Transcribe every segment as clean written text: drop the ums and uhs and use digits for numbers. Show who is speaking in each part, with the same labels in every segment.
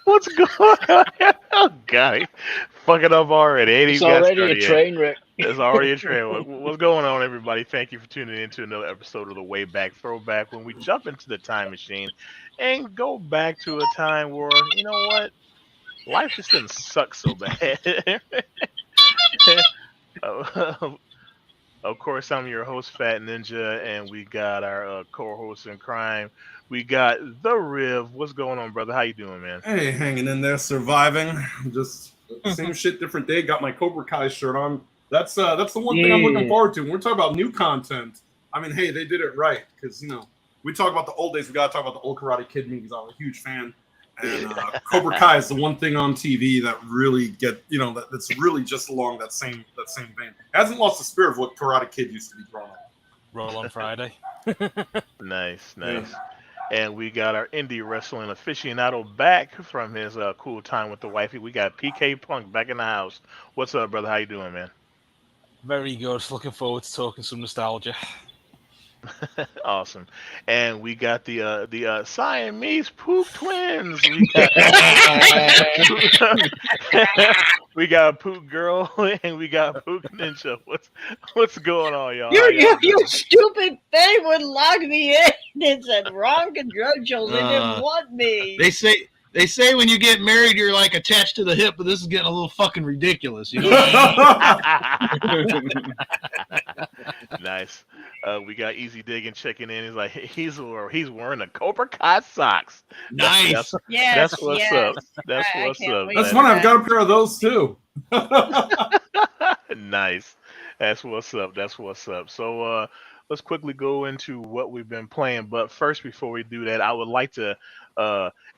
Speaker 1: what's going on? Oh God, fucking up already. Ain't
Speaker 2: It's
Speaker 1: even got
Speaker 2: already a
Speaker 1: started yet.
Speaker 2: train wreck.
Speaker 1: It's already a trend. What's going on, everybody? Thank you for tuning in to another episode of the Wayback Throwback, when we jump into the time machine and go back to a time where, you know what, life just didn't suck so bad. Uh, of course, I'm your host, Fat Ninja, and we got our co-host in crime. We got the Riv. What's going on, brother? How you doing, man?
Speaker 3: Hey, hanging in there, surviving. Just same shit, different day. Got my Cobra Kai shirt on. That's the one thing I'm looking forward to. When we're talking about new content, I mean, hey, they did it right because we talk about the old days. We gotta talk about the old Karate Kid movies. I'm a huge fan, and Cobra Kai is the one thing on TV that really that's really just along that same vein. It hasn't lost the spirit of what Karate Kid used to be growing up.
Speaker 4: Roll on Friday.
Speaker 1: Nice.
Speaker 3: Yeah.
Speaker 1: And we got our indie wrestling aficionado back from his cool time with the wifey. We got PK Punk back in the house. What's up, brother? How you doing, man?
Speaker 4: Very good. Looking forward to talking some nostalgia.
Speaker 1: Awesome. And we got the Siamese Pook twins. We got Pook Girl and we got Pook Ninja. What's going on, y'all?
Speaker 5: You stupid thing would log me in. It said wrong credentials. They didn't want me.
Speaker 6: They say when you get married, you're like attached to the hip, but this is getting a little fucking ridiculous. You know?
Speaker 1: Nice. We got Easy Digging checking in. He's like, he's wearing the Cobra Kai socks.
Speaker 6: Nice.
Speaker 5: Yes,
Speaker 1: That's what's
Speaker 5: yes.
Speaker 1: up. That's
Speaker 5: I
Speaker 1: what's
Speaker 5: can't
Speaker 1: up.
Speaker 5: wait.
Speaker 3: That's fun. I've got a pair of those too.
Speaker 1: Nice. That's what's up. That's what's up. So let's quickly go into what we've been playing. But first, before we do that, I would like to,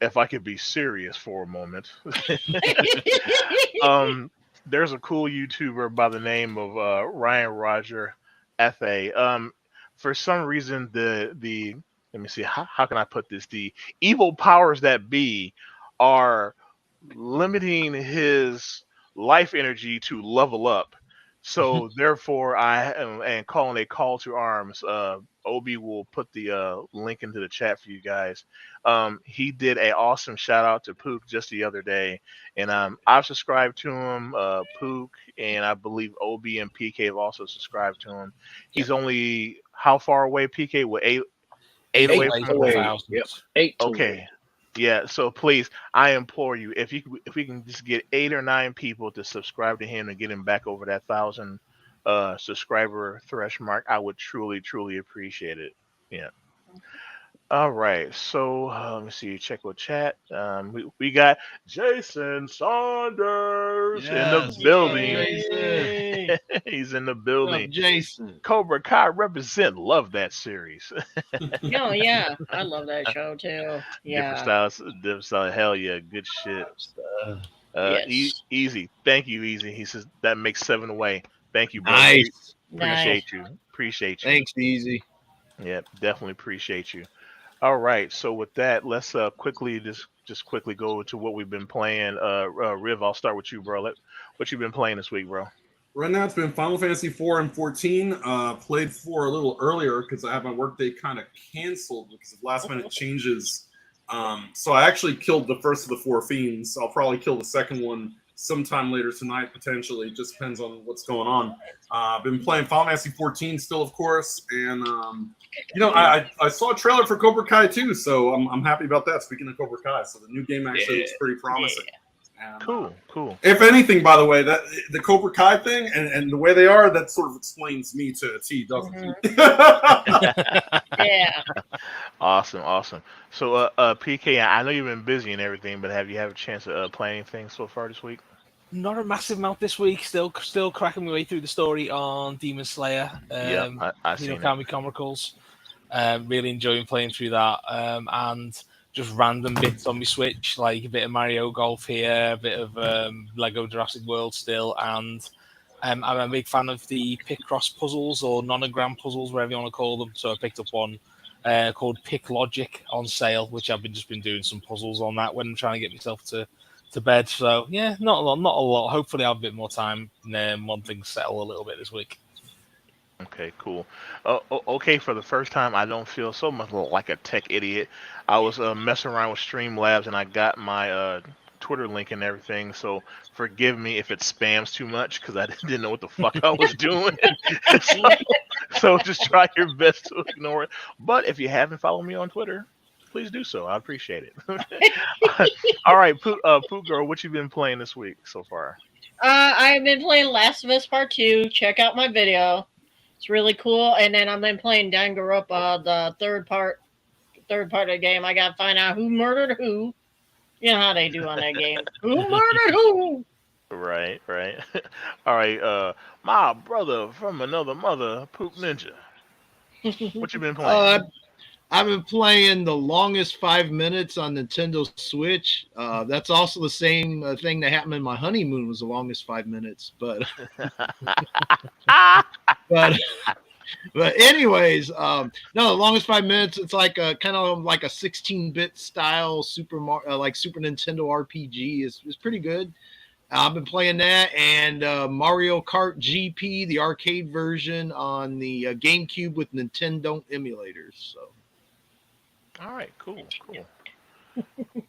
Speaker 1: if I could be serious for a moment. There's a cool YouTuber by the name of Ryan Roger FA. For some reason, the let me see, how can I put this? The evil powers that be are limiting his life energy to level up. So therefore, I am and calling a call to arms. Obi will put the link into the chat for you guys. He did a awesome shout out to Pook just the other day, and I've subscribed to him. Pook and I believe Obi and PK have also subscribed to him. He's only how far away? PK, what, eight away from
Speaker 2: away. Yep. 8 to
Speaker 1: Okay. Yeah, so please, I implore you, if we can just get 8 or 9 people to subscribe to him and get him back over that 1,000 subscriber thresh mark, I would truly appreciate it. Yeah. All right. So let me see. Check with chat. We got Jason Saunders in the building.
Speaker 6: Jason.
Speaker 1: He's in the
Speaker 6: What's up,
Speaker 1: building.
Speaker 6: Jason.
Speaker 1: Cobra Kai represent. Love that series.
Speaker 5: Oh, yeah. I love that show, too. Yeah.
Speaker 1: Different styles. Hell yeah, good shit.
Speaker 5: Yes.
Speaker 1: Easy. Thank you, Easy. He says that makes 7 away. Thank you, bro.
Speaker 6: Nice.
Speaker 1: Appreciate you. Appreciate you.
Speaker 6: Thanks, Easy.
Speaker 1: Yeah, definitely appreciate you. All right. So with that, let's quickly just quickly go to what we've been playing. Riv, I'll start with you, bro. What you been playing this week, bro?
Speaker 3: Right now, it's been Final Fantasy 4 and 14. Played 4 a little earlier because I have my workday kind of canceled because of last minute changes. So I actually killed the first of the 4 fiends. I'll probably kill the second one sometime later tonight, potentially. It just depends on what's going on. I've been playing Final Fantasy 14 still, of course, and I saw a trailer for Cobra Kai too, so I'm happy about that. Speaking of Cobra Kai, so the new game actually looks pretty promising. And,
Speaker 1: Cool.
Speaker 3: If anything, by the way, that the Cobra Kai thing and the way they are, that sort of explains me to a T, doesn't it?
Speaker 5: Yeah.
Speaker 1: Awesome. So, PK, I know you've been busy and everything, but have you had a chance to play anything so far this week?
Speaker 4: Not a massive amount this week. Still cracking my way through the story on Demon Slayer.
Speaker 1: I seen
Speaker 4: Kami Chronicles. Really enjoying playing through that. And just random bits on my Switch, like a bit of Mario Golf here, a bit of Lego Jurassic World still, and I'm a big fan of the Picross puzzles or nonogram puzzles, whatever you want to call them. So I picked up one called Pick Logic on sale, which I've just been doing some puzzles on that when I'm trying to get myself to bed. So yeah, not a lot. Hopefully I'll have a bit more time when things settle a little bit this week.
Speaker 1: Okay, cool. Okay, for the first time, I don't feel so much like a tech idiot. I was messing around with Streamlabs and I got my Twitter link and everything. So forgive me if it spams too much because I didn't know what the fuck I was doing. so, so just try your best to ignore it. But if you haven't followed me on Twitter, please do so. I appreciate it. All right, Pooh Girl, what you been playing this week so far?
Speaker 5: I've been playing Last of Us Part 2. Check out my video. It's really cool. And then I've been playing Danganronpa, the third part of the game. I gotta find out who murdered who. You know how they do on that game. Who murdered who?
Speaker 1: Right, right. All right, my brother from another mother, Pook Ninja. What you been playing?
Speaker 6: I've been playing The Longest 5 Minutes on Nintendo Switch. That's also the same thing that happened in my honeymoon was The Longest 5 Minutes. But but but anyways, no, The Longest 5 Minutes. It's like a kind of like a 16-bit style like Super Nintendo RPG. It's pretty good. I've been playing that and Mario Kart GP, the arcade version on the GameCube with Nintendo emulators. So.
Speaker 1: All right, cool, cool.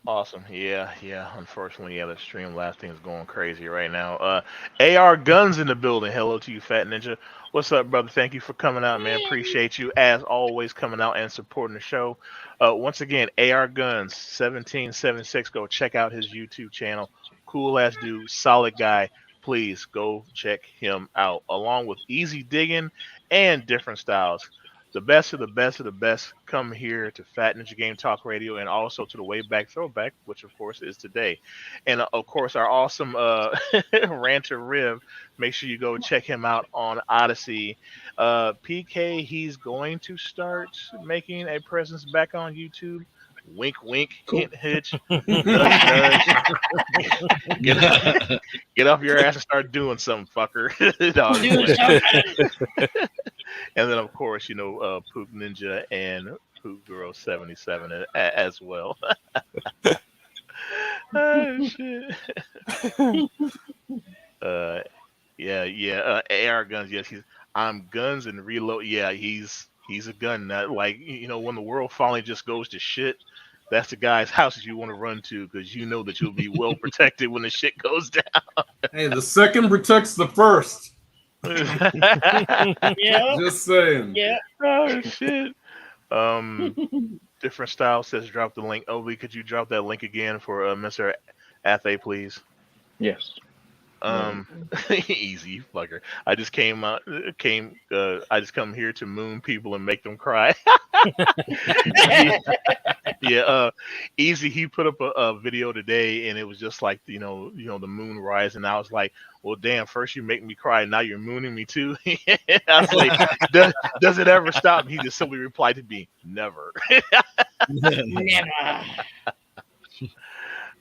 Speaker 1: Awesome. Yeah, yeah. Unfortunately, yeah, the stream last thing is going crazy right now. AR Guns in the building. Hello to you, Fat Ninja. What's up, brother? Thank you for coming out, man. Appreciate you as always coming out and supporting the show. Once again, AR Guns 1776. Go check out his YouTube channel. Cool ass dude, solid guy. Please go check him out, along with Easy Digging and Different Styles. The best of the best of the best come here to Fat Ninja Game Talk Radio and also to the Wayback Throwback, which of course is today. And of course, our awesome ranter Riv. Make sure you go check him out on Odyssey. PK, he's going to start making a presence back on YouTube. Wink, wink,
Speaker 6: Cool.
Speaker 1: hint, hitch, nudge, nudge. Get off your ass and start doing something, fucker. No, I'm just
Speaker 5: Doing
Speaker 1: playing.
Speaker 5: something.
Speaker 1: And then, of course, Pook Ninja and Pook Girl 77 as well. Oh, shit. Yeah, yeah. AR Guns, yes. I'm Guns and Reload. Yeah, he's a gun nut. Like, when the world finally just goes to shit, that's the guy's houses you want to run to because you know that you'll be well protected when the shit goes down.
Speaker 3: Hey, the second protects the first.
Speaker 5: Yeah.
Speaker 3: Just saying.
Speaker 5: Yeah.
Speaker 1: Oh, shit. Different Style says drop the link. Obi, could you drop that link again for Mr. Athe, please?
Speaker 2: Yes.
Speaker 1: Easy fucker. I just I just come here to moon people and make them cry. Yeah, Easy. He put up a video today, and it was just like the moon rising. I was like, well, damn. First you make me cry, now you're mooning me too. I was like, does it ever stop? He just simply replied to me, never.
Speaker 5: Never.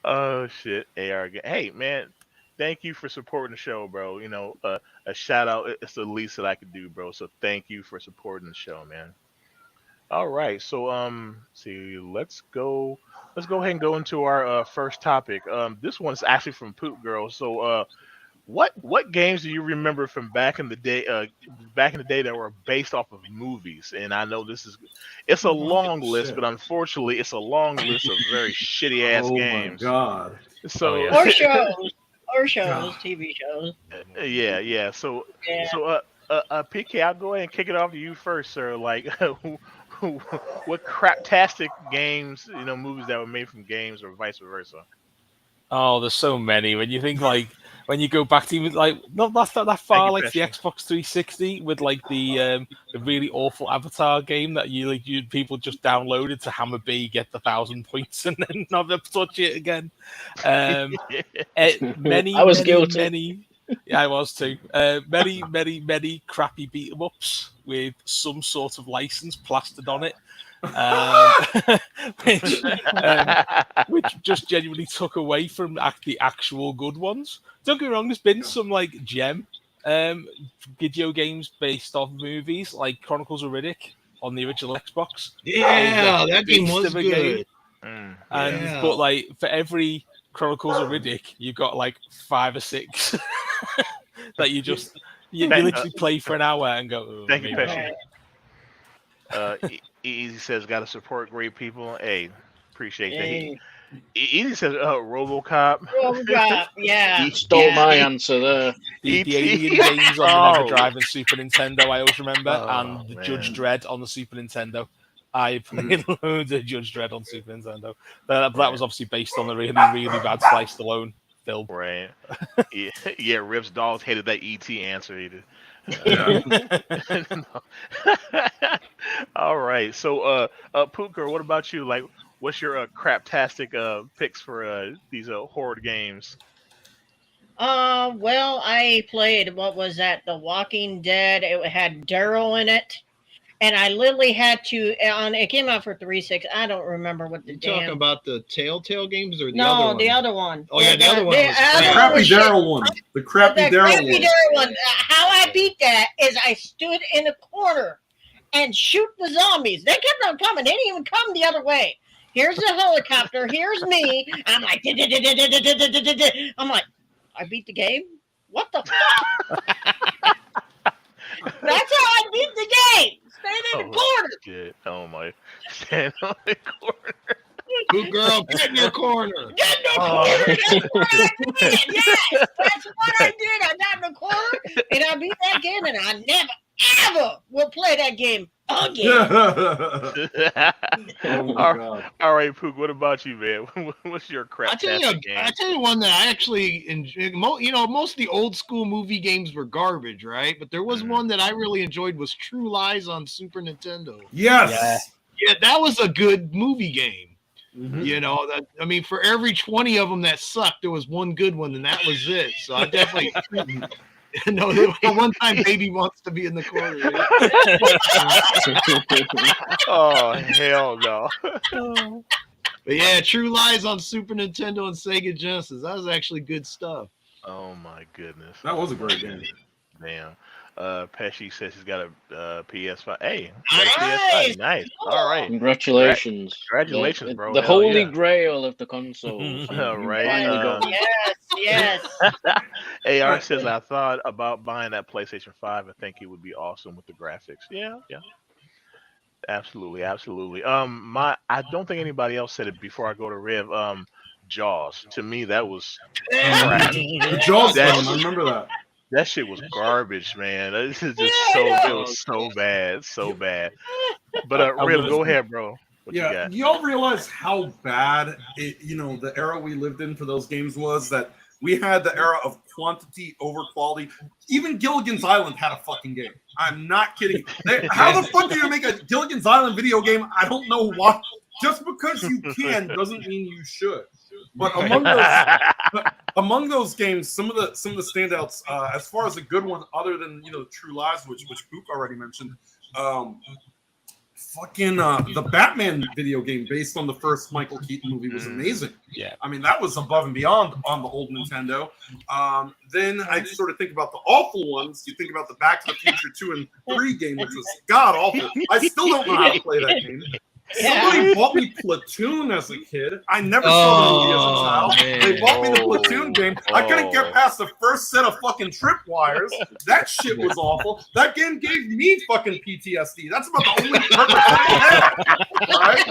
Speaker 1: Oh shit, AR. Hey man, thank you for supporting the show, bro. A shout out. It's the least that I could do, bro. So thank you for supporting the show, man. All right, so see, let's go ahead and go into our first topic. This one's actually from Poop Girl. So, what games do you remember from back in the day? Back in the day that were based off of movies? And I know it's a long list,
Speaker 3: Shit.
Speaker 1: but unfortunately, it's a long list of very shitty ass
Speaker 3: Oh
Speaker 1: games.
Speaker 3: my god.
Speaker 1: So,
Speaker 2: Oh, yeah.
Speaker 5: Or shows, TV shows.
Speaker 1: yeah, yeah. So,
Speaker 5: Yeah.
Speaker 1: PK, I'll go ahead and kick it off to you first, sir. Like, what craptastic games, movies that were made from games or vice versa?
Speaker 4: Oh, there's so many. When you think when you go back to even not that far,
Speaker 1: you,
Speaker 4: like the
Speaker 1: Passion.
Speaker 4: Xbox 360 with the really awful Avatar game that you people just downloaded to hammer B, get the 1,000 points, and then never touch it again. Many,
Speaker 2: I was
Speaker 4: many,
Speaker 2: guilty.
Speaker 4: many. Yeah, I was too. Many, many, many crappy beat 'em ups with some sort of license plastered on it. Which just genuinely took away from the actual good ones. Don't get me wrong, there's been some gem video games based off movies like Chronicles of Riddick on the original Xbox.
Speaker 6: Yeah, that game
Speaker 4: beast
Speaker 6: was
Speaker 4: of a
Speaker 6: good.
Speaker 4: And
Speaker 6: Yeah.
Speaker 4: but for every Chronicles of Riddick, you got 5 or 6 that you just You literally play for an hour and go. Oh,
Speaker 1: Thank you,
Speaker 4: maybe
Speaker 1: Pesci.
Speaker 4: not.
Speaker 1: Easy says, "Gotta support great people." Hey, appreciate that.
Speaker 5: Hey.
Speaker 1: Easy says, "RoboCop."
Speaker 5: RoboCop, yeah.
Speaker 1: E-
Speaker 2: Stole
Speaker 5: yeah.
Speaker 2: my answer there.
Speaker 4: The
Speaker 1: E.T.
Speaker 4: Alien games on the Mega
Speaker 1: Oh.
Speaker 4: Drive and Super Nintendo, I always remember,
Speaker 1: Oh,
Speaker 4: and the
Speaker 1: man.
Speaker 4: Judge Dredd on the Super Nintendo. I played loads of Judge Dredd on Super Nintendo. But that was obviously based on the really, really bad Sly Stallone film.
Speaker 1: Right. Yeah, Rips Dolls hated that ET answer. He did. All right. So, Pooker, what about you? Like, what's your craptastic picks for these horror games?
Speaker 5: Well, I played, what was that? The Walking Dead. It had Daryl in it. And I literally had to, it came out for 360. I don't remember what the
Speaker 6: You talking
Speaker 5: damn.
Speaker 6: about the Telltale games or the other one?
Speaker 5: No, the other one.
Speaker 6: Oh, yeah, the other one was
Speaker 5: other
Speaker 6: crap.
Speaker 3: The crappy
Speaker 5: was shit.
Speaker 3: Daryl one. The crappy
Speaker 5: The
Speaker 3: Daryl
Speaker 5: crappy
Speaker 3: one.
Speaker 5: Daryl one. How I beat that is I stood in a corner and shoot the zombies. They kept on coming. They didn't even come the other way. Here's the helicopter. Here's me. I'm like, I'm like, I beat the game? What the fuck? That's how I beat the game. Stand in the corner.
Speaker 1: Shit. Oh my! Stand on the corner.
Speaker 6: Good girl, get in your corner.
Speaker 5: Get in the corner. That's what I did. Yes, that's what I did. I got in the corner and I beat that game, and I never ever will play that game again.
Speaker 3: Oh my God.
Speaker 1: All right, Pook. What about you, man? What's your
Speaker 6: I tell you,
Speaker 1: craptastic game?
Speaker 6: I tell you one that I actually enjoyed. Most of the old school movie games were garbage, right? But there was one that I really enjoyed was True Lies on Super Nintendo.
Speaker 3: Yes.
Speaker 6: Yeah, that was a good movie game.
Speaker 3: Mhm.
Speaker 6: You know, that I mean, for every 20 of them that sucked, there was one good one, and that was it. So I definitely, one time baby wants to be in the corner.
Speaker 1: Oh hell no!
Speaker 6: But yeah, True Lies on Super Nintendo and Sega Genesis. That was actually good stuff.
Speaker 1: Oh my goodness!
Speaker 3: That was a great game.
Speaker 1: Damn. Pesci says he's got a PS5. Hey,
Speaker 5: Nice.
Speaker 1: got a PS5. Nice. All right.
Speaker 2: Congratulations.
Speaker 1: Congratulations, bro.
Speaker 2: The
Speaker 1: Hell
Speaker 2: holy
Speaker 1: yeah.
Speaker 2: grail of the consoles.
Speaker 1: Right.
Speaker 5: Yes.
Speaker 1: AR says I thought about buying that PlayStation 5. I think it would be awesome with the graphics. Yeah. Absolutely. I don't think anybody else said it before I go to Riv. Jaws. To me, that was crap.
Speaker 3: The Jaws
Speaker 1: That-
Speaker 3: game, I remember that.
Speaker 1: That shit was garbage, man. This is just it was so bad. But Riv, go ahead, bro. What you
Speaker 3: Yeah,
Speaker 1: got?
Speaker 3: y'all realize how bad the era we lived in for those games was? That we had the era of quantity over quality. Even Gilligan's Island had a fucking game. I'm not kidding. How the fuck do you make a Gilligan's Island video game? I don't know why. Just because you can doesn't mean you should. But among those games, some of the standouts, as far as a good one, other than True Lies, which Pook already mentioned, the Batman video game based on the first Michael Keaton movie was amazing.
Speaker 4: Yeah.
Speaker 3: I mean, that was above and beyond on the old Nintendo. Then I sort of think about the awful ones. You think about the Back to the Future 2 and 3 game, which was god awful. I still don't know how to play that game. Somebody bought me Platoon as a kid. I never saw the movie as a child.
Speaker 6: man.
Speaker 3: They bought me the Platoon game. I couldn't get past the first set of fucking tripwires. That shit was awful. That game gave me fucking PTSD. That's about the only purpose I had. Right?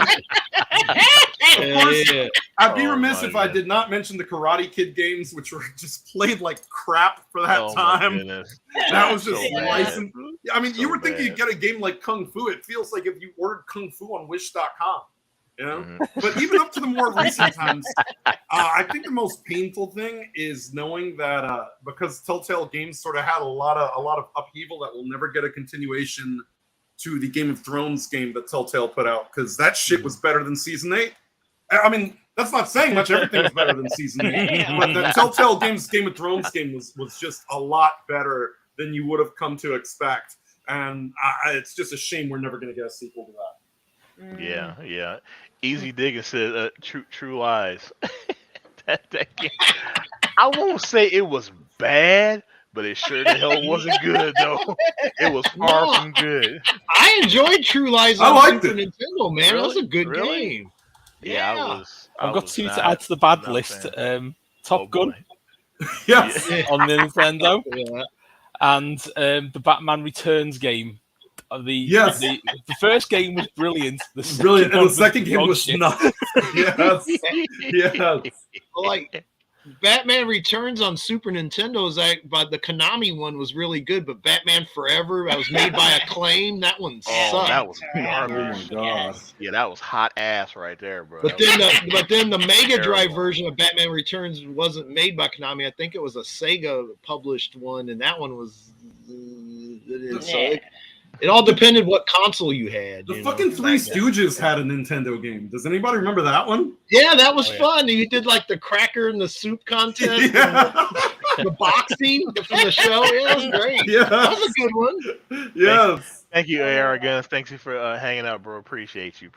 Speaker 3: Of course, I'd be remiss if I did not mention the Karate Kid games, which were just played like crap for that time. That was just licensed. I mean, you were thinking you'd get a game like Kung Fu. It feels like if you ordered Kung Fu on Wish.com, But even up to the more recent times, I think the most painful thing is knowing that because Telltale Games sort of had a lot of upheaval that will never get a continuation to the Game of Thrones game that Telltale put out, because that shit was better than Season 8. I mean, that's not saying much. Everything was better than Season 8. But the Telltale Games Game of Thrones game was just a lot better than you would have come to expect. And it's just a shame we're never going to get a sequel to that.
Speaker 1: Yeah. Easy Digging said True Lies. that game. I won't say it was bad, but it sure the hell wasn't good, though. It was far from good.
Speaker 6: I enjoyed True Lies
Speaker 3: I
Speaker 6: on
Speaker 3: liked
Speaker 6: Super
Speaker 3: it.
Speaker 6: Nintendo, man. That was a good game.
Speaker 1: Yeah,
Speaker 4: I've got two to add to the bad list. Top Gun
Speaker 3: Yes.
Speaker 4: on the Nintendo. and the Batman Returns game. The first game was brilliant. The
Speaker 3: second game was not. Yes.
Speaker 6: Well, like Batman Returns on Super Nintendo but the Konami one was really good. But Batman Forever, that was made by Acclaim. That one sucked.
Speaker 1: That was
Speaker 3: garbage. Oh my god.
Speaker 1: Yeah, that was hot ass right there, bro.
Speaker 6: But then the Mega Drive version of Batman Returns wasn't made by Konami. I think it was a Sega published one, and that one was. It all depended what console you had.
Speaker 3: The fucking Three Stooges had a Nintendo game. Does anybody remember that one?
Speaker 6: Yeah, that was fun. You did like the cracker and the soup contest, the boxing from the show. Yeah, that was great. Yeah, that was a good one.
Speaker 3: Yes.
Speaker 1: Thank you, Arrogance. Thanks you for hanging out, bro. Appreciate you.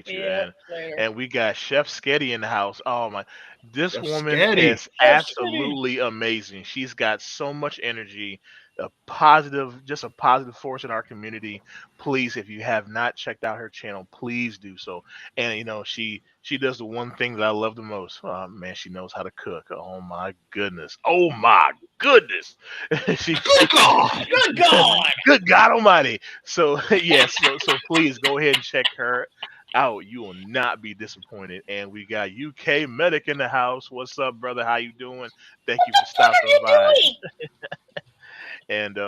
Speaker 5: Yeah,
Speaker 1: and we got Chef Sketty in the house. Oh my, this
Speaker 6: Chef
Speaker 1: woman
Speaker 6: Sketty.
Speaker 1: is absolutely amazing. She's got so much energy. Just a positive force in our community. Please, if you have not checked out her channel, please do so. And you know, she does the one thing that I love the most. Oh man, she knows how to cook. Oh my goodness. Good God. Good God Almighty. So yes, so please go ahead and check her out. You will not be disappointed. And we got UK Medic in the house. What's up, brother? How you doing? Thank you for stopping by. And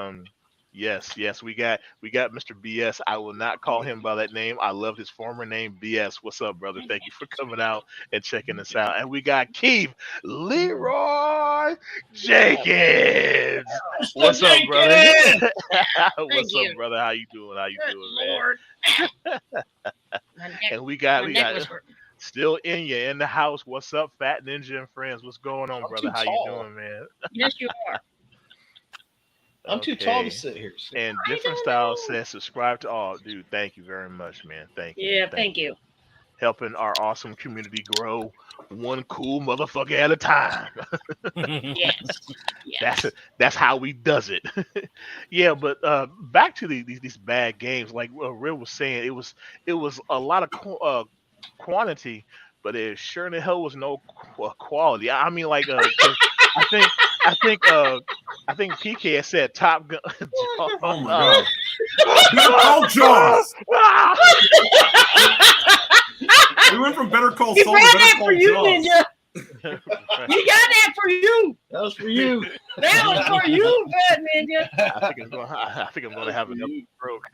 Speaker 1: yes, we got Mr. BS. I will not call him by that name. I love his former name, BS. What's up, brother? Thank you for coming out and checking us out. And we got Keith Leroy Jenkins. What's up, brother? What's up, brother? How you doing? Man? And we got still in the house. What's up, Fat Ninja and friends? What's going on, brother? How you doing, man?
Speaker 5: Yes, you are.
Speaker 6: I'm too tall to sit here.
Speaker 1: And Different Style says subscribe to all. Dude, thank you very much, man. Thank you.
Speaker 5: Yeah, thank you.
Speaker 1: Helping our awesome community grow one cool motherfucker at a time.
Speaker 5: Yes.
Speaker 1: That's how we does it. Yeah, but back to these bad games. Like Real was saying, it was a lot of quantity, but it sure in the hell was no quality. I mean, like I think PK had said Top Gun.
Speaker 3: Oh my god! Jaws. We went from Better Call Saul to Better Call Jaws.
Speaker 5: Ninja. You got that for you.
Speaker 6: That was for you.
Speaker 5: That was for you, Fat Ninja.
Speaker 1: I think I'm gonna have another stroke.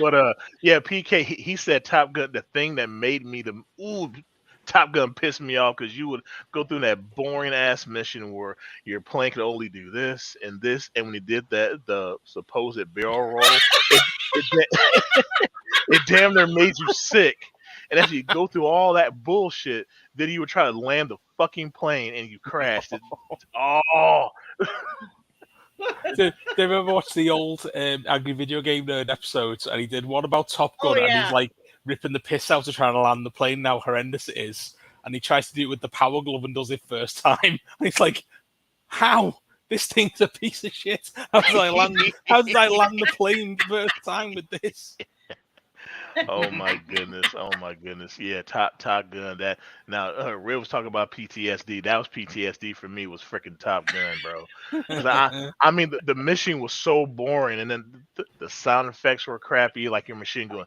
Speaker 1: But yeah, PK he said Top Gun. The thing that made me Top Gun pissed me off because you would go through that boring ass mission where your plane could only do this, and when you did that, the supposed barrel roll, it damn near made you sick. And as you go through all that bullshit, then you would try to land the fucking plane and you crashed.
Speaker 4: Did you ever watch the old Angry Video Game Nerd episodes? And he did one about Top Gun, and he's like ripping the piss out of trying to land the plane, how horrendous it is. And he tries to do it with the power glove and does it first time. And he's like, how? This thing's a piece of shit. How did I land the plane first time with this?
Speaker 1: Oh my goodness. Yeah, Top Gun. That now Ray was talking about PTSD. That was PTSD for me, was freaking Top Gun, bro. I mean the mission was so boring, and then the sound effects were crappy, like your machine going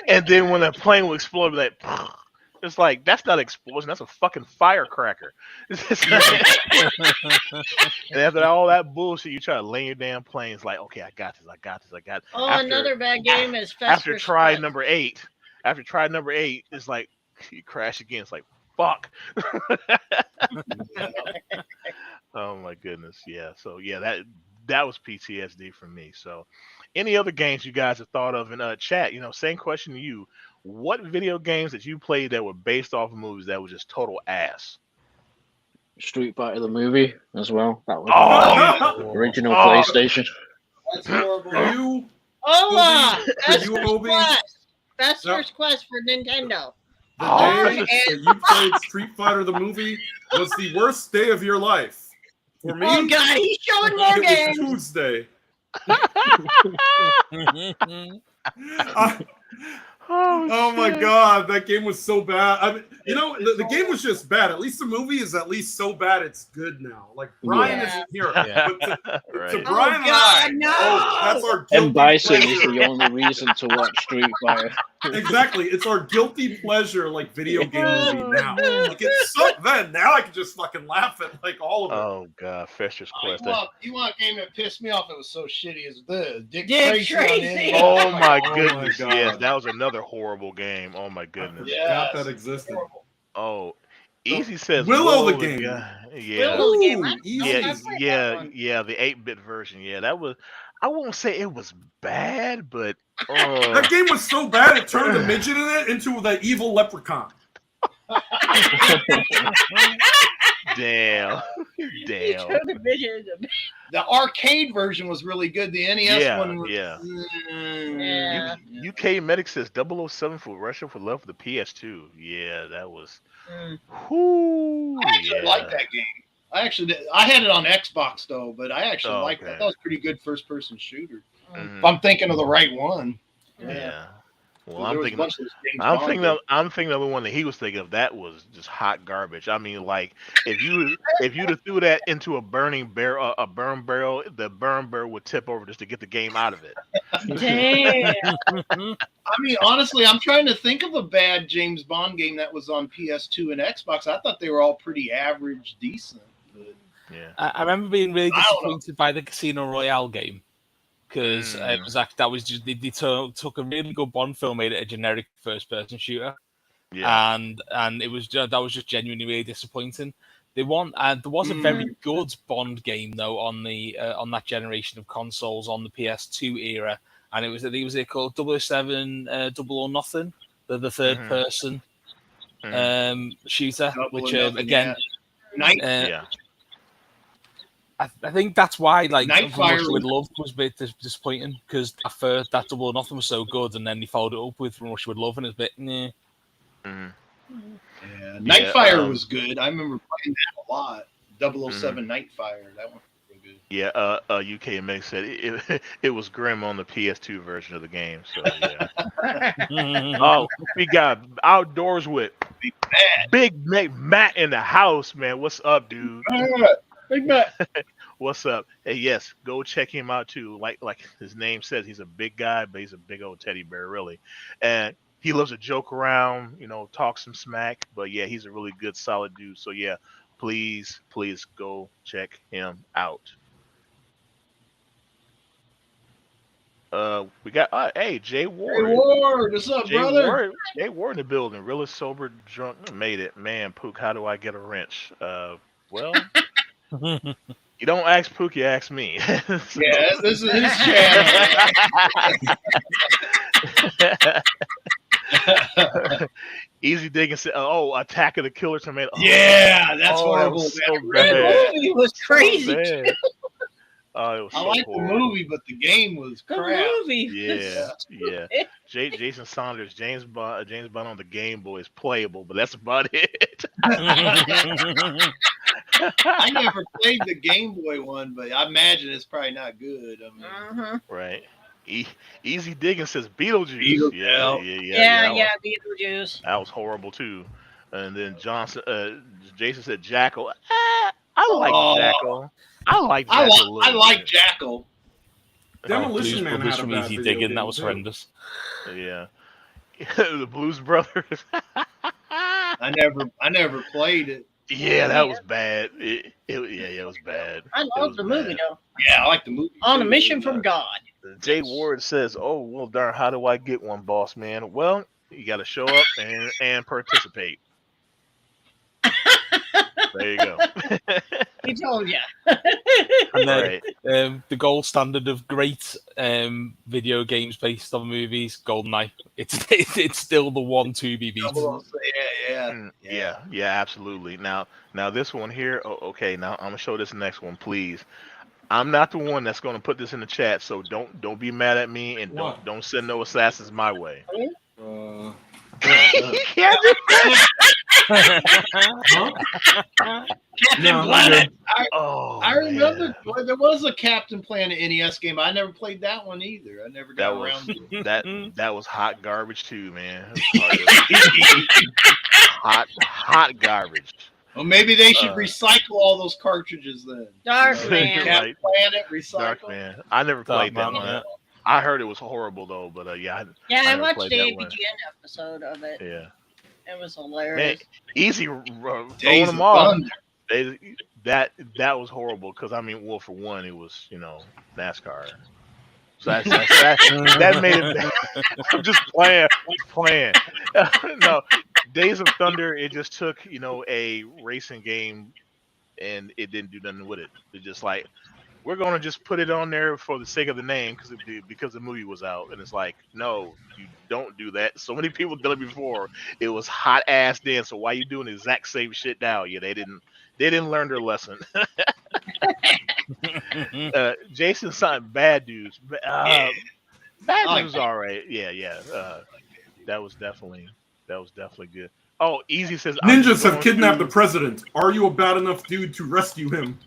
Speaker 1: and then when the plane would explode, like it's like that's not an explosion, that's a fucking firecracker. And after all that bullshit, you try to land your damn plane. It's like, okay, I got this.
Speaker 5: Oh, another bad game is
Speaker 1: after try number 8. After try number 8, it's like you crash again. It's like fuck. Oh my goodness, yeah. So yeah, that was PTSD for me. So, any other games you guys have thought of in chat? You know, same question to you. What video games that you played that were based off of movies that were just total ass?
Speaker 2: Street Fighter the movie as well. That was the original PlayStation.
Speaker 3: That's horrible.
Speaker 5: Best first quest for Nintendo.
Speaker 3: The day that you played Street Fighter the movie was the worst day of your life. For me,
Speaker 5: oh god, he's showing more games.
Speaker 3: Tuesday. Oh my
Speaker 1: shit.
Speaker 3: god, that game was so bad. I mean, the game was just bad. At least the movie is at least so bad it's good now. Like Brian
Speaker 5: Yeah.
Speaker 3: isn't here,
Speaker 4: Yeah.
Speaker 3: but to
Speaker 1: Right.
Speaker 3: Brian and I,
Speaker 6: no!
Speaker 3: that's our guilty
Speaker 2: And Bison is
Speaker 3: pleasure.
Speaker 2: the only reason to watch Street Fighter.
Speaker 3: Exactly, it's our guilty pleasure, like video game movie now. Like it sucked then. Now I can just fucking laugh at like all of it.
Speaker 1: Oh god, Fester's Quest.
Speaker 6: You want a game that pissed me off? It was so shitty as the Dick
Speaker 5: Dick
Speaker 6: Tracy. on
Speaker 5: Tracy.
Speaker 6: NES.
Speaker 1: Oh my
Speaker 3: my
Speaker 1: goodness,
Speaker 3: God.
Speaker 1: yes, that was another horrible game. Oh my
Speaker 3: I
Speaker 1: goodness.
Speaker 3: forgot
Speaker 6: Yes.
Speaker 3: that existed.
Speaker 1: Oh, Easy says
Speaker 3: Willow the game.
Speaker 1: Yeah,
Speaker 5: Willow the game. I-
Speaker 3: Easy.
Speaker 5: I played that one.
Speaker 1: yeah, the 8-bit version. Yeah, that was. I won't say it was bad, but
Speaker 3: That game was so bad it turned the midget in it into the evil leprechaun.
Speaker 1: damn, damn.
Speaker 6: The arcade version was really good. The NES
Speaker 1: Yeah,
Speaker 6: one was.
Speaker 1: yeah.
Speaker 5: Yeah.
Speaker 1: UK Medic says 007 for Russia for love for the PS2. Yeah, that was.
Speaker 5: Mm.
Speaker 1: Whoo,
Speaker 6: I actually like that game. I actually did. I had it on Xbox though, but I actually
Speaker 1: Oh,
Speaker 6: liked
Speaker 1: okay.
Speaker 6: that. That was a pretty good first-person shooter.
Speaker 1: Mhm.
Speaker 6: If I'm thinking of the right one.
Speaker 1: Yeah. Well,
Speaker 6: There
Speaker 1: I'm
Speaker 6: was a
Speaker 1: thinking.
Speaker 6: bunch of those James
Speaker 1: I'm
Speaker 6: Bond
Speaker 1: thinking.
Speaker 6: games.
Speaker 1: I'm thinking of the one that he was thinking of. That was just hot garbage. I mean, like if you'd have threw that into a burning barrel, the burn barrel would tip over just to get the game out of it.
Speaker 5: Damn.
Speaker 6: I mean, honestly, I'm trying to think of a bad James Bond game that was on PS2 and Xbox. I thought they were all pretty average, decent. But
Speaker 1: Yeah.
Speaker 4: I remember being really
Speaker 6: I don't know.
Speaker 4: disappointed by the Casino Royale game because
Speaker 1: Mm.
Speaker 4: it was actually that was just they took a really good Bond film, made it a generic first-person shooter,
Speaker 1: Yeah.
Speaker 4: and it was that was just genuinely really disappointing. There was a very good Bond game though on the on that generation of consoles on the PS2 era, and it was called 007 Double or Nothing, the third
Speaker 1: Mhm.
Speaker 4: person shooter,
Speaker 6: Double or
Speaker 4: which
Speaker 6: Nothing,
Speaker 4: again.
Speaker 1: Yeah.
Speaker 4: I think that's why, like,
Speaker 6: Nightfire
Speaker 4: From Russia with Love was a bit disappointing because that Double or Nothing was so good, and then he followed it up with From Russia with Love, and it's a bit, nah.
Speaker 1: Mhm.
Speaker 6: Yeah, Nightfire
Speaker 1: um,
Speaker 6: was good. I remember playing that a lot. 007 Nightfire, that one was real good.
Speaker 1: Yeah. UK Meg said it was grim on the PS2 version of the game. So yeah. Oh, we got outdoors with Big Matt in the house, man. What's up, dude?
Speaker 5: Big Mac.
Speaker 1: What's up? Hey, yes, go check him out too. Like his name says, he's a big guy, but he's a big old teddy bear, really. And he loves to joke around, talk some smack. But yeah, he's a really good, solid dude. So yeah, please go check him out. We got hey Jay
Speaker 6: Hey,
Speaker 1: Ward.
Speaker 6: Ward, what's up, brother?
Speaker 1: Jay Ward in the building. Really sober, drunk, made it. Man, Pook, how do I get a wrench? Well, you don't ask Pook, you ask me. So-
Speaker 6: Yeah, this is his channel.
Speaker 1: Easy digging said, "Oh, Attack of the Killer Tomato." Oh,
Speaker 6: Yeah, that's horrible.
Speaker 1: so
Speaker 6: man.
Speaker 1: bad.
Speaker 5: That movie was crazy.
Speaker 1: So bad. Oh, it was
Speaker 6: I
Speaker 1: so
Speaker 6: like the
Speaker 1: horrible.
Speaker 6: movie, but the game was
Speaker 5: The
Speaker 6: crap.
Speaker 5: movie.
Speaker 1: Yeah. Jason Saunders, James Bond on the Game Boy is playable, but that's about it.
Speaker 6: I never played the Game Boy one, but I imagine it's probably not good. I mean,
Speaker 1: Right. Easy digging says Beetlejuice.
Speaker 6: Beetlejuice.
Speaker 5: Yeah, Beetlejuice.
Speaker 1: That was horrible too. And then Jason said Jackal. I like Jackal. I like Jackal.
Speaker 6: I like Jackal.
Speaker 3: Demolition Man
Speaker 4: Brothers
Speaker 3: had a
Speaker 4: from
Speaker 3: bad
Speaker 4: Easy
Speaker 3: video
Speaker 4: Digging.
Speaker 3: game,
Speaker 4: That was
Speaker 3: too.
Speaker 4: horrendous.
Speaker 1: Yeah. The Blues Brothers.
Speaker 6: I never played it.
Speaker 1: Yeah, that was bad. It was bad.
Speaker 5: I
Speaker 1: It
Speaker 5: love
Speaker 1: was
Speaker 5: the movie
Speaker 1: bad.
Speaker 5: though.
Speaker 6: Yeah, I like the movie.
Speaker 5: On a
Speaker 6: too.
Speaker 5: mission from God.
Speaker 1: Jay Ward says, "Oh, well, darn, how do I get one, boss man?" Well, you got to show up and participate. There you go.
Speaker 5: He told you.
Speaker 4: And then
Speaker 1: Right.
Speaker 4: the gold standard of great video games based on movies, GoldenEye. It's still the one to be beat.
Speaker 1: Yeah, absolutely. Now this one here. Oh, okay, now I'm gonna show this next one, please. I'm not the one that's gonna put this in the chat, so don't be mad at me and
Speaker 3: What?
Speaker 1: don't send no assassins my way.
Speaker 3: Uh,
Speaker 1: You can't do that.
Speaker 3: Huh?
Speaker 6: Captain
Speaker 3: No, I'm
Speaker 6: Planet.
Speaker 1: Oh,
Speaker 6: I remember
Speaker 1: man.
Speaker 6: there was a Captain Planet NES game. I never played that one either. I never got
Speaker 1: That
Speaker 6: around
Speaker 1: was
Speaker 6: to it.
Speaker 1: that was hot garbage too, man. It was hot garbage.
Speaker 6: Well, maybe they should
Speaker 1: Uh,
Speaker 6: recycle all those cartridges then.
Speaker 5: Dark
Speaker 6: You know,
Speaker 5: Man.
Speaker 6: Captain Planet recycle.
Speaker 1: Dark Man. I never played that one.
Speaker 4: Yeah.
Speaker 1: I heard it was horrible though, but yeah,
Speaker 5: Yeah, I
Speaker 1: never
Speaker 5: watched
Speaker 1: played
Speaker 5: the
Speaker 1: that one.
Speaker 5: AVGN episode of it.
Speaker 1: Yeah,
Speaker 5: It was
Speaker 1: man,
Speaker 5: hilarious.
Speaker 1: easy throwing
Speaker 6: Days
Speaker 1: them
Speaker 6: of
Speaker 1: off.
Speaker 6: Thunder.
Speaker 1: That was horrible because I mean, well, for one, it was NASCAR. So that made it. I'm just playing. No, Days of Thunder. It just took a racing game, and it didn't do nothing with it. It just like we're gonna just put it on there for the sake of the name because the movie was out, and it's like no, you don't do that. So many people did it before. It was hot ass then. So why you doing the exact same shit now? Yeah, they didn't learn their lesson. Jason signed Bad Dudes. Bad Dudes, all right. Yeah. That was definitely good. Oh, Easy says
Speaker 3: Ninjas have kidnapped the president. Are you a bad enough dude to rescue him?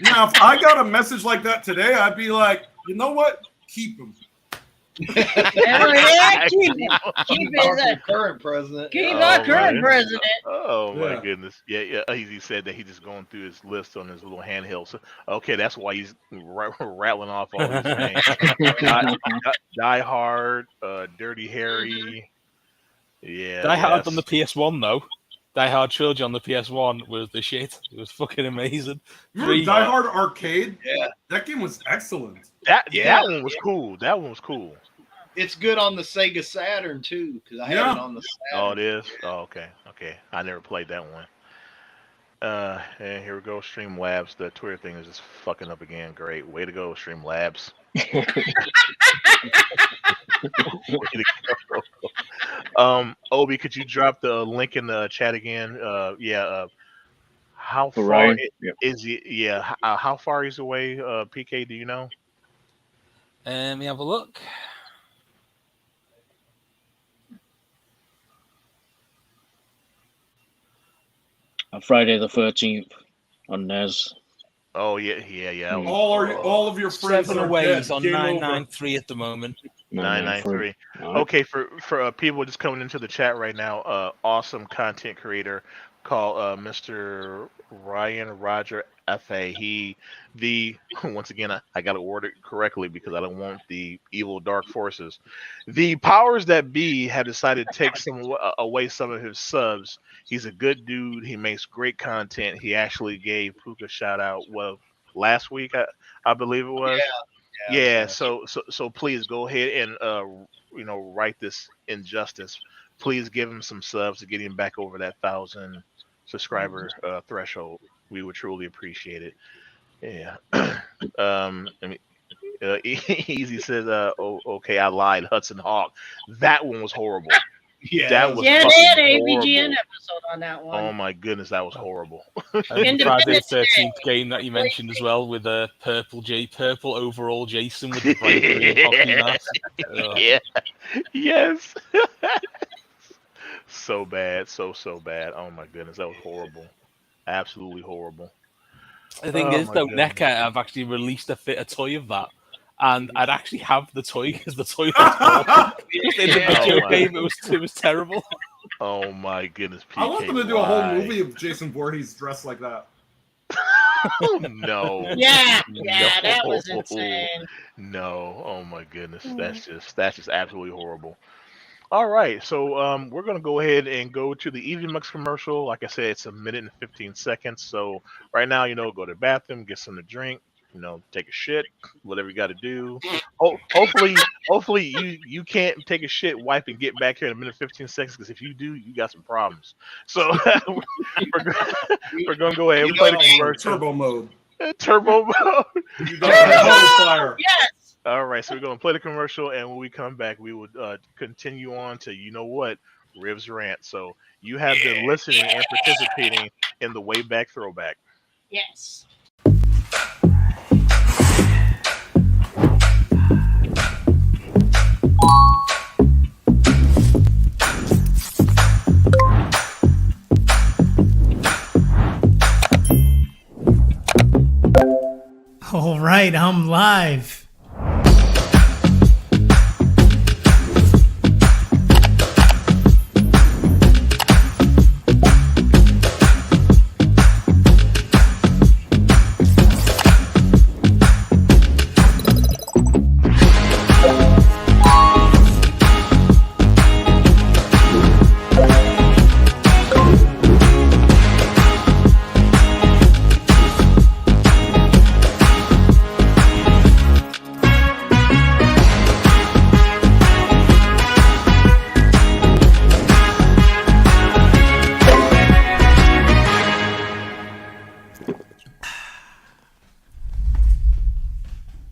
Speaker 3: Now, if I got a message like that today, I'd be like, you know what? Keep him.
Speaker 5: Yeah, keep
Speaker 6: Our current president.
Speaker 5: our current president.
Speaker 1: Oh my
Speaker 3: Yeah.
Speaker 1: goodness. Yeah. Easy said that he just going through his list on his little handheld. So, okay, that's why he's rattling off all these names. Die Hard, Dirty Harry. Yeah.
Speaker 4: Die Hard
Speaker 1: yes.
Speaker 4: on the PS1 though. Die Hard Trilogy on the PS1 was the shit. It was fucking amazing.
Speaker 3: Remember Die Hard Arcade?
Speaker 6: Yeah.
Speaker 3: That game was excellent.
Speaker 1: That one was cool. That one was cool.
Speaker 6: It's good on the Sega Saturn too, because I had it on the Saturn.
Speaker 1: Oh, it is? Oh, okay. I never played that one. And here we go, Streamlabs. The Twitter thing is just fucking up again. Great. Way to go, Streamlabs. Obi, could you drop the link in the chat again? How far
Speaker 2: Ryan? Yep.
Speaker 1: is he? Yeah, how far is away? PK, do you know?
Speaker 4: Let me have a look.
Speaker 2: Friday the 13th on NES.
Speaker 1: Oh yeah.
Speaker 3: All of your friends
Speaker 4: 7
Speaker 3: are
Speaker 4: away.
Speaker 3: dead.
Speaker 4: He's on
Speaker 3: Game over.
Speaker 4: 993 at the moment.
Speaker 1: 993. Okay, for people just coming into the chat right now, awesome content creator called Mr. Ryan Roger FA. Once again, I got to word it correctly because I don't want the evil dark forces. The powers that be have decided to take away some of his subs. He's a good dude. He makes great content. He actually gave Pook a shout out. Well, last week I believe it was. Yeah. So please go ahead and right this injustice. Please give him some subs to get him back over that 1,000 subscriber threshold. We would truly appreciate it. Yeah. Easy says, okay, I lied. Hudson Hawk. That one was horrible.
Speaker 6: Yeah,
Speaker 1: that was
Speaker 5: They had an
Speaker 1: fucking
Speaker 5: AVGN
Speaker 1: horrible.
Speaker 5: episode on that one.
Speaker 1: Oh my goodness, that was horrible.
Speaker 4: And Friday the
Speaker 5: Independence
Speaker 4: 13th game that you mentioned as well with a purple overall Jason with the bright green hockey mask.
Speaker 1: Yeah. Yes. So bad. So bad. Oh my goodness, that was horrible. Absolutely horrible.
Speaker 4: The thing is, though, NECA have actually released a toy of that. And I'd actually have the toy because the toy was awful. In the video game, it was terrible.
Speaker 1: Oh my goodness, PK,
Speaker 3: I want them to do a whole movie of Jason Voorhees dressed like that.
Speaker 1: No.
Speaker 5: Yeah, that was insane.
Speaker 1: No, oh my goodness, that's just absolutely horrible. All right, so we're gonna go ahead and go to the Easy Mux commercial. Like I said, it's 1 minute and 15 seconds. So right now, go to the bathroom, get something to drink, take a shit, whatever you got to do. Hopefully you can't take a shit, wipe, and get back here in 1 minute 15 seconds. Because if you do, you got some problems. So we're gonna go ahead and play the commercial.
Speaker 3: Turbo mode.
Speaker 1: Turbo mode.
Speaker 3: You got that fire.
Speaker 5: Yes.
Speaker 1: All right, so we're going to play the commercial, and when we come back, we would continue on to, Riv's Rant. So you have been listening and participating in the Wayback Throwback.
Speaker 5: Yes.
Speaker 7: I'm live.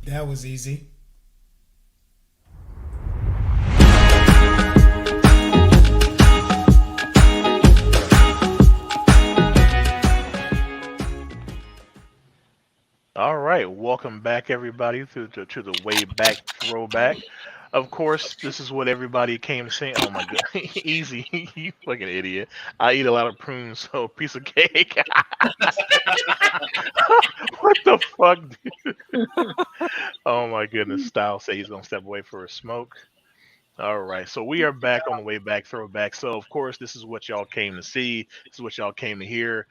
Speaker 7: That was easy.
Speaker 1: All right, welcome back, everybody, to the Wayback Throwback. Of course, this is what everybody came to say. Oh my god, easy, you fucking idiot! I eat a lot of prunes, so piece of cake. What the fuck, dude? Oh my goodness, Style say he's gonna step away for a smoke. All right, so we are back on the Wayback Throwback. So of course, this is what y'all came to see. This is what y'all came to hear.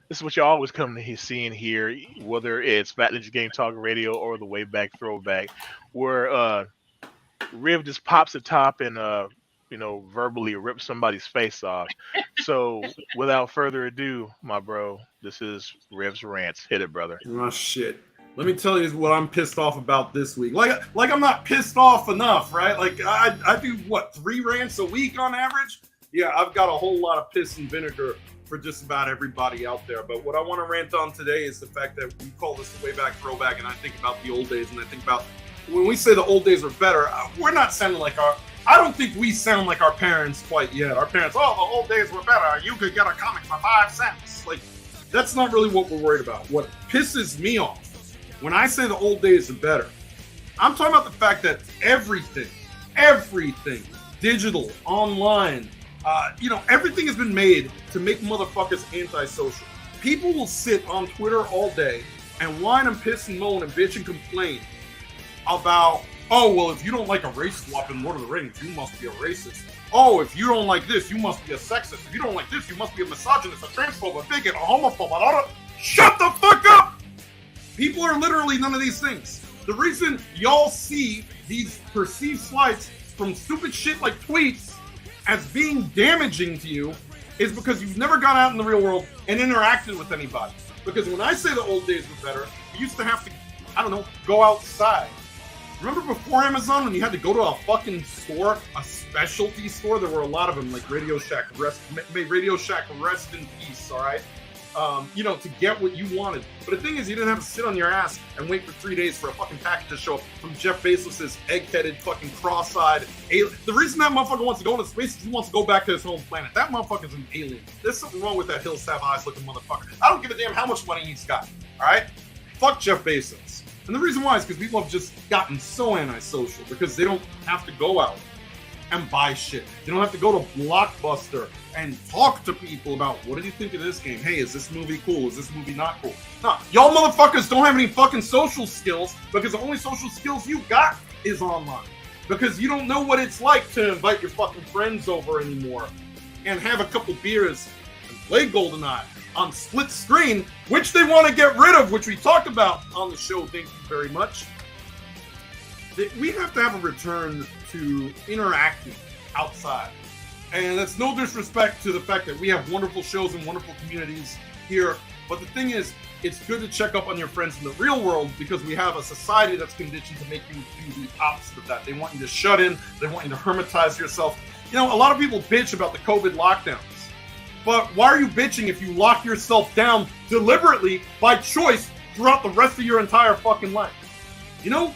Speaker 1: This is what you always come to see and hear, whether it's Fat Ninja Game Talk Radio or the Wayback Throwback, where Riv just pops the top and verbally rips somebody's face off. So without further ado, my bro, this is Riv's rants. Hit it, brother.
Speaker 3: Oh shit. Let me tell you what I'm pissed off about this week. Like I'm not pissed off enough, right? Like I do what, 3 rants a week on average? Yeah, I've got a whole lot of piss and vinegar for just about everybody out there. But what I want to rant on today is the fact that we call this the Wayback Throwback, and I think about the old days, and I think about when we say the old days were better, we're not sounding like I don't think we sound like our parents quite yet. Our parents, oh, the old days were better. You could get a comic for 5 cents. Like, that's not really what we're worried about. What pisses me off when I say the old days are better, I'm talking about the fact that everything, digital, online, everything has been made to make motherfuckers antisocial. People will sit on Twitter all day and whine and piss and moan and bitch and complain about, oh, well, if you don't like a race swap in Lord of the Rings, you must be a racist. Oh, if you don't like this, you must be a sexist. If you don't like this, you must be a misogynist, a transphobe, a bigot, a homophobe, Shut the fuck up! People are literally none of these things. The reason y'all see these perceived slights from stupid shit like tweets as being damaging to you is because you've never gone out in the real world and interacted with anybody. Because when I say the old days were better, you used to have to, go outside. Remember before Amazon when you had to go to a fucking store, a specialty store? There were a lot of them, like Radio Shack, rest in peace, all right? To get what you wanted. But the thing is, you didn't have to sit on your ass and wait for 3 days for a fucking package to show up from Jeff Bezos' egg-headed, fucking cross-eyed alien. The reason that motherfucker wants to go into space is he wants to go back to his home planet. That motherfucker's an alien. There's something wrong with that Hills Have Eyes looking motherfucker. I don't give a damn how much money he's got, alright? Fuck Jeff Bezos. And the reason why is because people have just gotten so antisocial because they don't have to go out and buy shit. You don't have to go to Blockbuster and talk to people about, what did you think of this game? Hey, is this movie cool? Is this movie not cool? No, y'all motherfuckers don't have any fucking social skills because the only social skills you got is online. Because you don't know what it's like to invite your fucking friends over anymore and have a couple beers and play GoldenEye on split screen, which they want to get rid of, which we talked about on the show, thank you very much. We have to have a return to interacting outside. And that's no disrespect to the fact that we have wonderful shows and wonderful communities here. But the thing is, it's good to check up on your friends in the real world because we have a society that's conditioned to make you do the opposite of that. They want you to shut in. They want you to hermetize yourself. A lot of people bitch about the COVID lockdowns. But why are you bitching if you lock yourself down deliberately by choice throughout the rest of your entire fucking life?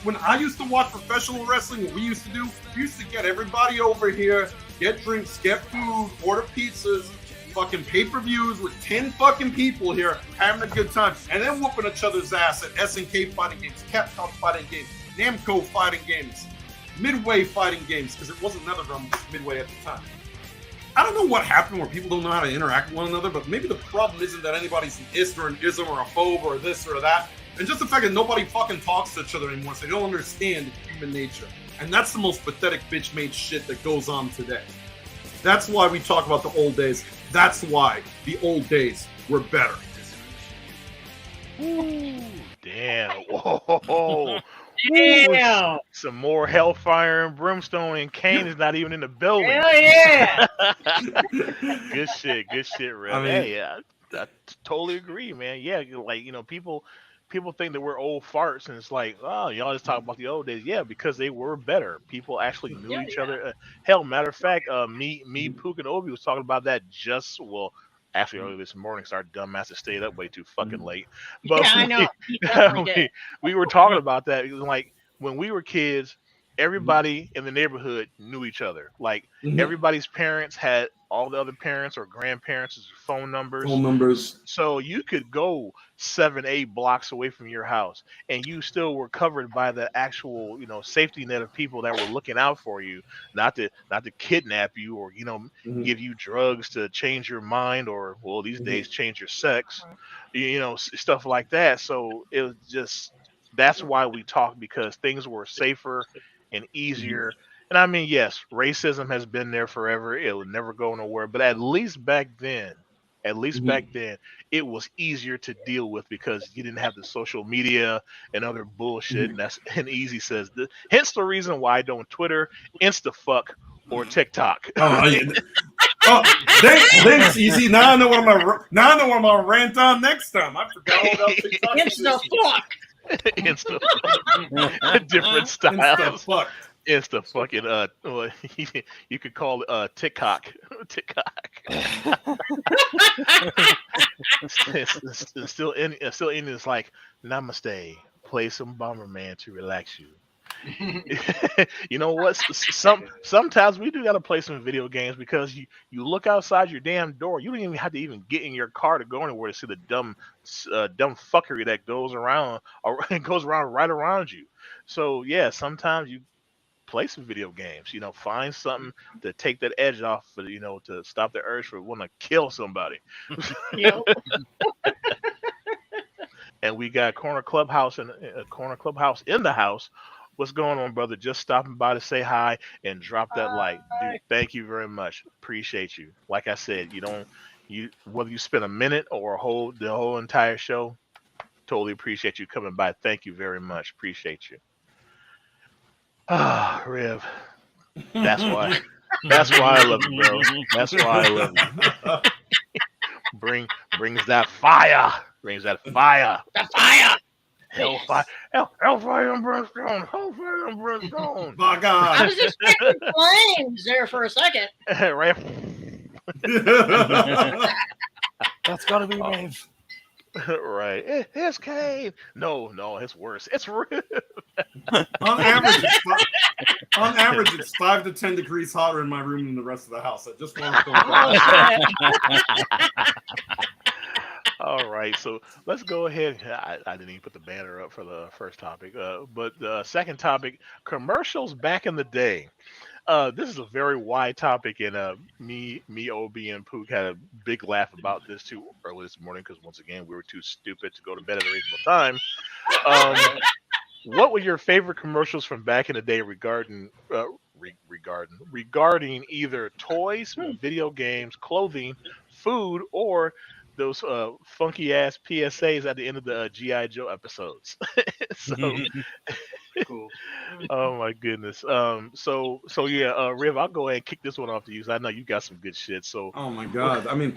Speaker 3: When I used to watch professional wrestling, what we used to do, we used to get everybody over here, get drinks, get food, order pizzas, fucking pay-per-views with 10 fucking people here having a good time, and then whooping each other's ass at SNK fighting games, Capcom fighting games, Namco fighting games, Midway fighting games, because it wasn't NetherRealm, just Midway at the time. I don't know what happened where people don't know how to interact with one another, but maybe the problem isn't that anybody's an ist or an ism or a phobe or this or that. And just the fact that nobody fucking talks to each other anymore, so they don't understand human nature. And that's the most pathetic bitch-made shit that goes on today. That's why we talk about the old days. That's why the old days were better.
Speaker 1: Ooh, damn. Whoa.
Speaker 5: Damn.
Speaker 1: Some more hellfire and brimstone, and Kane is not even in the building.
Speaker 5: Hell yeah.
Speaker 1: Good shit, Rev.
Speaker 3: I mean-
Speaker 1: Hey, I totally agree, man. Yeah, like, people think that we're old farts, and it's like, oh, y'all just talk about the old days. Yeah, because they were better. People actually knew each other. Hell, matter of fact, me, Pook, and Obi was talking about that actually earlier this morning, because our dumb asses stayed up way too fucking late. But
Speaker 5: Yeah, I know. He definitely did.
Speaker 1: we were talking about that. It was like, when we were kids, everybody in the neighborhood knew each other. Like,
Speaker 3: Mhm.
Speaker 1: everybody's parents had all the other parents or grandparents' phone numbers.
Speaker 3: Phone numbers.
Speaker 1: So you could go 7-8 blocks away from your house, and you still were covered by the actual, safety net of people that were looking out for you, not to kidnap you or
Speaker 3: Mhm.
Speaker 1: give you drugs to change your mind, or, well, these
Speaker 3: Mhm.
Speaker 1: days, change your sex, stuff like that. So it was just, that's why we talk, because things were safer and easier. And I mean, yes, racism has been there forever. It will never go nowhere. But at least back then, it was easier to deal with, because you didn't have the social media and other bullshit. And Easy says, hence the reason why I don't Twitter, Instafuck, or TikTok.
Speaker 3: Thanks, Easy. Now I know what I'm gonna rant on next time. I forgot all about TikTok.
Speaker 5: It's the fuck.
Speaker 1: Insta different styles.
Speaker 3: Fuck.
Speaker 1: Insta fucking well, you could call it TikTok. It's still in it's like, namaste, play some Bomberman to relax you. You know what? Sometimes we do gotta play some video games, because you look outside your damn door. You don't even have to even get in your car to go anywhere to see the dumb fuckery that goes around right around you. So yeah, sometimes you play some video games. Find something to take that edge off, to stop the urge for want to kill somebody.
Speaker 5: Yep.
Speaker 1: And we got Corner Clubhouse in the house. What's going on, brother? Just stopping by to say hi and drop that like. Dude, thank you very much. Appreciate you. Like I said, whether you spend a minute or the whole entire show, totally appreciate you coming by. Thank you very much. Appreciate you. Ah, Rev. That's why I love you, bro. That's why I love you. Brings that fire.
Speaker 5: The fire.
Speaker 1: Hellfire and brimstone. Hellfire and brimstone.
Speaker 3: My
Speaker 5: I
Speaker 3: God.
Speaker 5: was expecting flames there for a second.
Speaker 1: Right.
Speaker 4: That's gotta be Rave.
Speaker 1: Right. It's Kane. No, it's worse. It's real.
Speaker 3: On average, it's 5 to 10 degrees hotter in my room than the rest of the house. I just want to point that out.
Speaker 1: All right, so let's go ahead. I didn't even put the banner up for the first topic, but the second topic: commercials back in the day. This is a very wide topic, and me, Obi, and Pook had a big laugh about this too early this morning, because once again we were too stupid to go to bed at a reasonable time. What were your favorite commercials from back in the day regarding either toys, video games, clothing, food, or those funky ass PSAs at the end of the GI Joe episodes? So,
Speaker 6: Cool.
Speaker 1: oh my goodness. So yeah, Riv, I'll go ahead and kick this one off to you. 'Cause I know you got some good shit. So,
Speaker 3: Oh my God. I mean,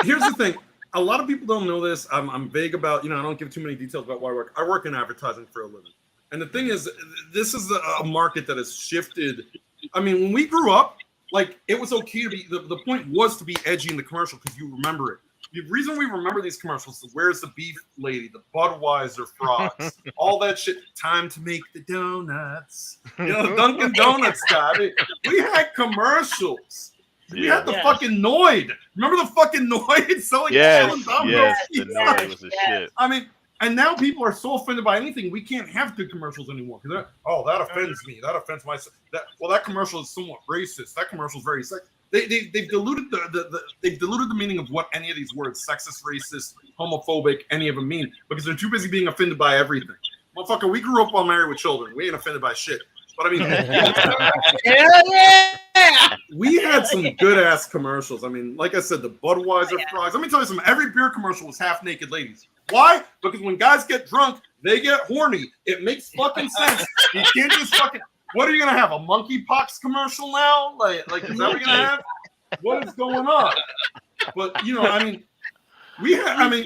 Speaker 3: here's the thing. A lot of people don't know this. I'm vague about, I don't give too many details about why I work. I work in advertising for a living. And the thing is, this is a market that has shifted. I mean, when we grew up, like, it was okay to be, the point was to be edgy in the commercial because you remember it. The reason we remember these commercials is where's the beef lady, the Budweiser frogs, all that shit. Time to make the donuts. The Dunkin' Donuts guy. I mean, we had commercials. We had the fucking Noid. Remember the fucking Noid selling
Speaker 1: yes,
Speaker 3: Domino's?
Speaker 1: the noise was the shit.
Speaker 3: I mean, and now people are so offended by anything. We can't have good commercials anymore. That offends me. That offends my. That commercial is somewhat racist. That commercial is very sick. they've diluted they've diluted the meaning of what any of these words, sexist, racist, homophobic, any of them mean, because they're too busy being offended by everything. Motherfucker, we grew up while married with children. We ain't offended by shit. But I mean, we had some good ass commercials. I mean, like I said, the Budweiser fries. Let me tell you something. Every beer commercial was half naked ladies. Why? Because when guys get drunk, they get horny. It makes fucking sense. You can't just fucking. What are you gonna have? A monkeypox commercial now? Like is that what you're gonna have? What is going on? But you know, I mean,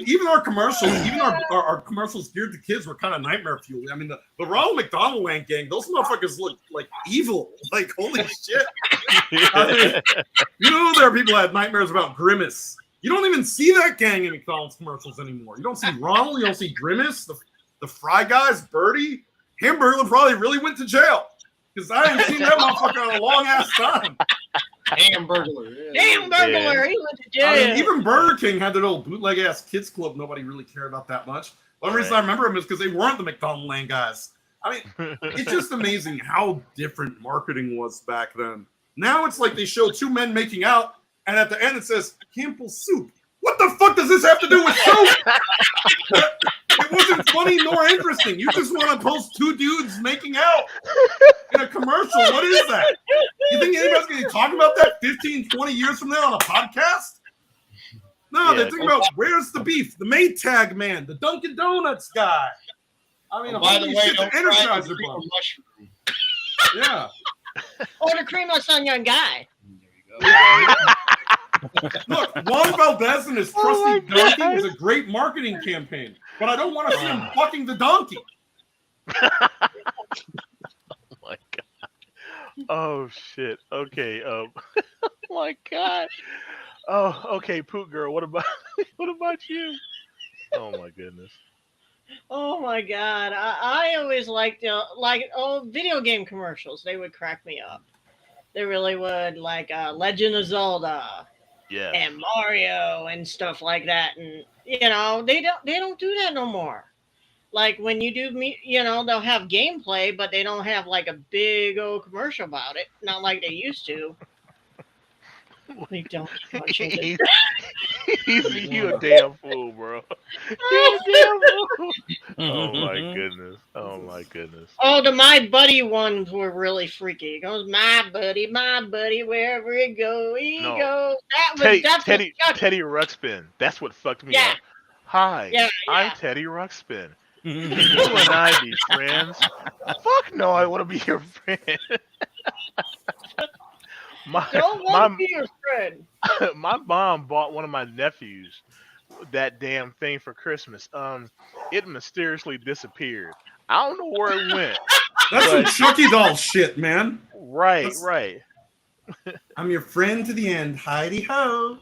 Speaker 3: even our commercials, even our commercials geared to kids were kind of nightmare fuel. I mean, the Ronald McDonald Land gang, those motherfuckers look like evil. Like, holy shit. I mean, you know, there are people that have nightmares about Grimace. You don't even see that gang in McDonald's commercials anymore. You don't see Ronald, you don't see Grimace, the Fry Guys, Birdie. Hamburglar probably really went to jail. Because I haven't seen that motherfucker in a long ass time.
Speaker 6: Hamburglar.
Speaker 5: Hamburglar, he went to jail.
Speaker 3: I mean, even Burger King had that old bootleg ass kids club nobody really cared about that much. The only reason I remember them is because they weren't the McDonald Land guys. I mean, it's just amazing how different marketing was back then. Now it's like they show two men making out, and at the end it says Campbell's soup. What the fuck does this have to do with soup? It wasn't funny nor interesting. You just want to post two dudes making out in a commercial. What is that? You think anybody's going to be talking about that 15, 20 years from now on a podcast? No, they're thinking about where's the beef? The Maytag man, the Dunkin' Donuts guy. I mean,
Speaker 6: by the way,
Speaker 3: shit, the
Speaker 6: don't try
Speaker 3: Energizer
Speaker 6: the cream
Speaker 3: Bunny.
Speaker 6: mushroom.
Speaker 3: Yeah.
Speaker 5: Order cream on young guy.
Speaker 6: There you go.
Speaker 3: Look, Juan Valdez and his trusty donkey was a great marketing campaign, but I don't want to see him fucking the donkey.
Speaker 1: Oh my god. Oh shit. Okay. Oh my god. Oh, okay, Pook girl. What about you? Oh my goodness.
Speaker 5: Oh my god. I always liked video game commercials. They would crack me up. They really would, like Legend of Zelda.
Speaker 1: Yeah.
Speaker 5: And Mario and stuff like that, and you know they don't do that no more. Like when you do, you know, they'll have gameplay, but they don't have like a big old commercial about it. Not like they used to. They don't.
Speaker 1: You a damn fool, bro. You a damn fool. Oh my goodness. Oh my goodness.
Speaker 5: Oh, the My Buddy ones were really freaky. It goes, my buddy, wherever it go, he goes.
Speaker 1: Teddy Ruxpin. That's what fucked me up. Hi, I'm Teddy Ruxpin. Can you and I be friends? Fuck no, I want to be your friend.
Speaker 5: Don't want to be your friend.
Speaker 1: My mom bought one of my nephews that damn thing for Christmas. It mysteriously disappeared. I don't know where it went.
Speaker 3: That's some Chucky doll shit, man.
Speaker 1: Right.
Speaker 3: I'm your friend to the end, Heidi ho.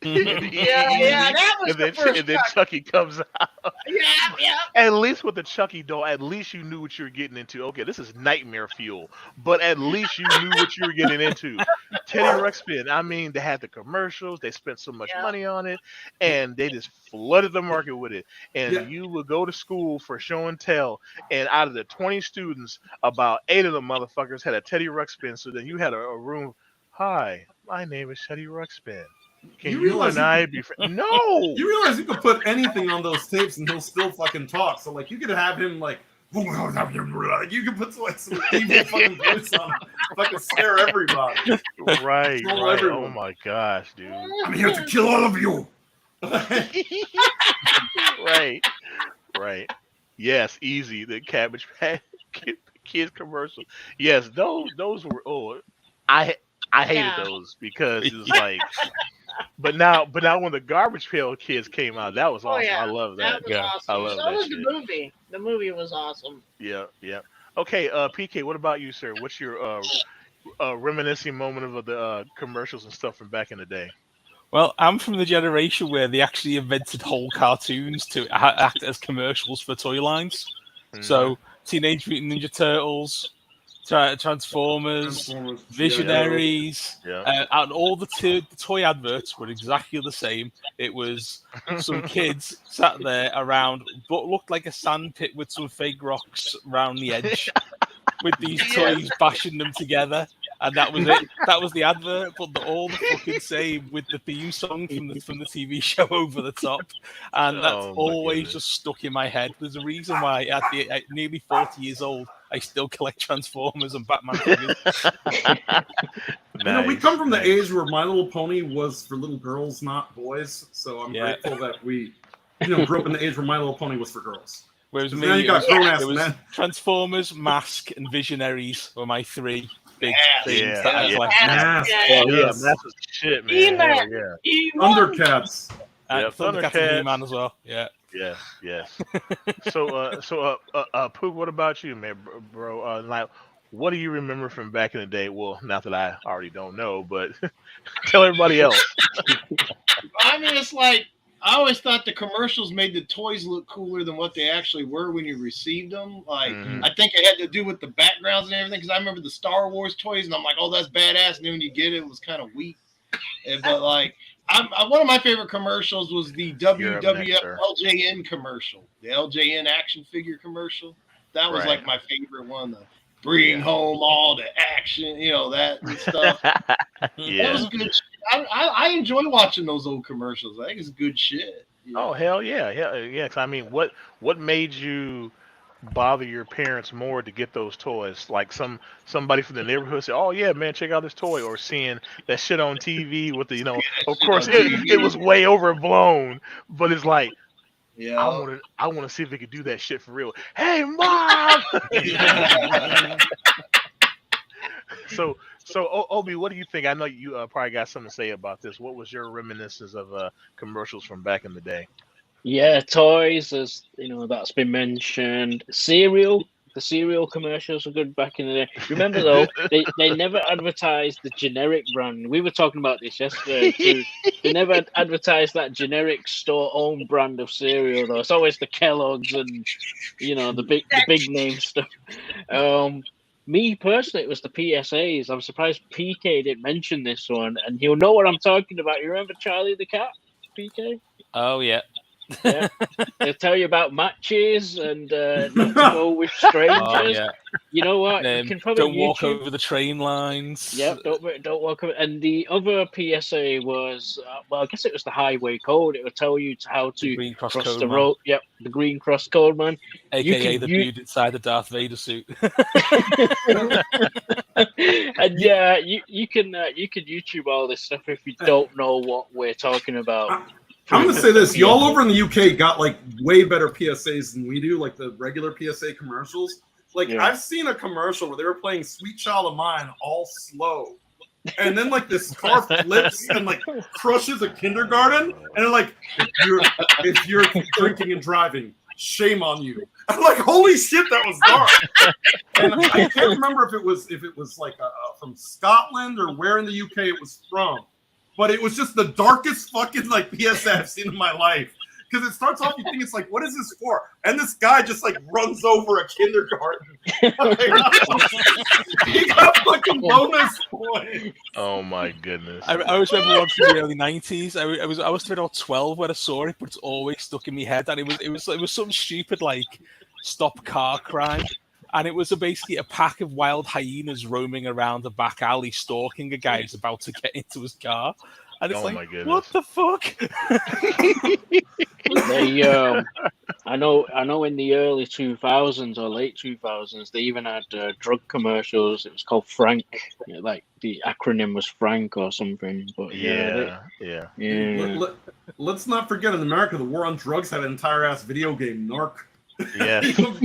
Speaker 5: Yeah, that was the first
Speaker 1: and then Chucky comes out.
Speaker 5: Yeah.
Speaker 1: At least with the Chucky doll, at least you knew what you were getting into. Okay, this is nightmare fuel, but at least you knew what you were getting into. Teddy Ruxpin, I mean, they had the commercials, they spent so much money on it, and they just flooded the market with it. And you would go to school for show and tell, and out of the 20 students, about 8 of them motherfuckers had a Teddy Ruxpin, so then you had a room. Hi, my name is Teddy Ruxpin. Can you and I be friends? No!
Speaker 3: You realize you could put anything on those tapes and he'll still fucking talk. So, like, you could have him, like, you could put like, some evil fucking voice on him, fucking scare everybody.
Speaker 1: Right. Oh my gosh, dude.
Speaker 3: I'm here to kill all of you.
Speaker 1: Right. Yes, easy. The Cabbage Patch Kids commercial. Yes, those were. Oh, I hated those because it was like. But now when the Garbage Pail Kids came out, that was awesome. I love that.
Speaker 5: That was awesome.
Speaker 1: I love
Speaker 5: so
Speaker 1: that
Speaker 5: was
Speaker 1: shit.
Speaker 5: the movie. The movie was awesome.
Speaker 1: Yeah. Okay, PK, what about you, sir? What's your reminiscing moment of the commercials and stuff from back in the day?
Speaker 4: Well, I'm from the generation where they actually invented whole cartoons to act as commercials for toy lines. Mm-hmm. So, Teenage Mutant Ninja Turtles, Transformers, Visionaries, and all the toy adverts were exactly the same. It was some kids sat there around, but looked like a sand pit with some fake rocks around the edge, with these toys bashing them together. and that was it. That was the advert, but all the fucking same with the theme song from the TV show over the top, and that's
Speaker 1: Oh, my
Speaker 4: always
Speaker 1: goodness.
Speaker 4: just stuck in my head. There's a reason why at nearly 40 years old, I still collect Transformers and Batman figures.
Speaker 3: You know, we
Speaker 1: Nice,
Speaker 3: come from the
Speaker 1: nice.
Speaker 3: age where My Little Pony was for little girls, not boys. So I'm
Speaker 4: Yeah.
Speaker 3: grateful that we, grew up in the age where My Little Pony was for girls.
Speaker 4: Whereas
Speaker 3: 'Cause
Speaker 4: me,
Speaker 3: now you got grown-ass
Speaker 4: it was
Speaker 3: men.
Speaker 4: Transformers, Mask, and Visionaries were my three big things
Speaker 1: Yeah,
Speaker 4: that I
Speaker 1: yeah.
Speaker 4: collected.
Speaker 3: Mask,
Speaker 1: Yeah,
Speaker 3: yes.
Speaker 1: that's the shit, man.
Speaker 5: He-Man.
Speaker 1: Hell yeah.
Speaker 3: Thundercats.
Speaker 4: And
Speaker 1: Yep,
Speaker 4: Thundercats and
Speaker 1: Thundercats.
Speaker 4: He-Man as well. Yeah.
Speaker 1: Yes. So, Pook, what about you, man, bro? Like, what do you remember from back in the day? Well, not that I already don't know, but tell everybody else.
Speaker 6: I mean, it's like I always thought the commercials made the toys look cooler than what they actually were when you received them. Like,
Speaker 1: Mhm.
Speaker 6: I think it had to do with the backgrounds and everything. Because I remember the Star Wars toys, and I'm like, oh, that's badass. And then when you get it, it was kind of weak. But like, one of my favorite commercials was the
Speaker 1: You're up next,
Speaker 6: WWF
Speaker 1: sir.
Speaker 6: LJN commercial, the LJN action figure commercial. That was
Speaker 1: Right.
Speaker 6: like my favorite one. The bring home all the action, that and stuff. That
Speaker 1: Yeah.
Speaker 6: was good. I enjoy watching those old commercials. I think it's good shit.
Speaker 1: Oh, hell yeah, yeah. 'Cause I mean, what made you bother your parents more to get those toys? Like somebody from the neighborhood said, "Oh yeah, man, check out this toy," or seeing that shit on TV with the, of course
Speaker 6: on
Speaker 1: it was way overblown, but it's like
Speaker 6: Yeah.
Speaker 1: I want to see if they could do that shit for real. Hey, mom. So, Obi, what do you think? I know you probably got something to say about this. What was your reminiscence of commercials from back in the day?
Speaker 2: Yeah, toys, as that's been mentioned. Cereal, the cereal commercials were good back in the day. Remember though, they never advertised the generic brand. We were talking about this yesterday too. They never advertised that generic store-owned brand of cereal though. It's always the Kellogg's and the big name stuff. Me personally, it was the PSAs. I'm surprised PK didn't mention this one, and he'll know what I'm talking about. You remember Charlie the Cat, PK?
Speaker 4: Oh yeah.
Speaker 2: Yeah, they'll tell you about matches and not to go with strangers.
Speaker 4: Oh yeah.
Speaker 2: You know what? You can probably
Speaker 4: Don't walk
Speaker 2: YouTube.
Speaker 4: over the train lines.
Speaker 2: Yep, don't walk over. And the other PSA was, I guess it was the highway code. It would tell you how
Speaker 4: The
Speaker 2: to
Speaker 4: green cross
Speaker 2: cross
Speaker 4: code
Speaker 2: the
Speaker 4: man.
Speaker 2: road. Yep, the green cross code man.
Speaker 4: AKA the dude inside the Darth Vader suit.
Speaker 2: And yeah, you can YouTube all this stuff if you don't know what we're talking about.
Speaker 3: I'm gonna say this: y'all over in the UK got like way better PSAs than we do, like the regular PSA commercials. Like I've seen a commercial where they were playing "Sweet Child of Mine" all slow, and then like this car flips and like crushes a kindergarten, and they're like, if you're drinking and driving, shame on you. I'm like, holy shit, that was dark. And I can't remember if it was like from Scotland or where in the UK it was from. But it was just the darkest fucking like PSA I've seen in my life. Because it starts off, you think it's like, what is this for? And this guy just like runs over a kindergarten. He got fucking bonus points.
Speaker 1: Oh my goodness!
Speaker 4: I always remember one from the early '90s. I was about 12 when I saw it, but it's always stuck in my head. And it was something stupid like stop car crime. And it was basically a pack of wild hyenas roaming around a back alley, stalking a guy who's about to get into his car. And it's
Speaker 1: Oh
Speaker 4: like,
Speaker 1: my goodness.
Speaker 4: what the fuck?
Speaker 2: I know. In the early 2000s or late 2000s, they even had drug commercials. It was called Frank. Like the acronym was Frank or something. But
Speaker 1: Yeah.
Speaker 3: Let's not forget, in America, the war on drugs had an entire ass video game, Narc.
Speaker 1: Yes.
Speaker 3: Drug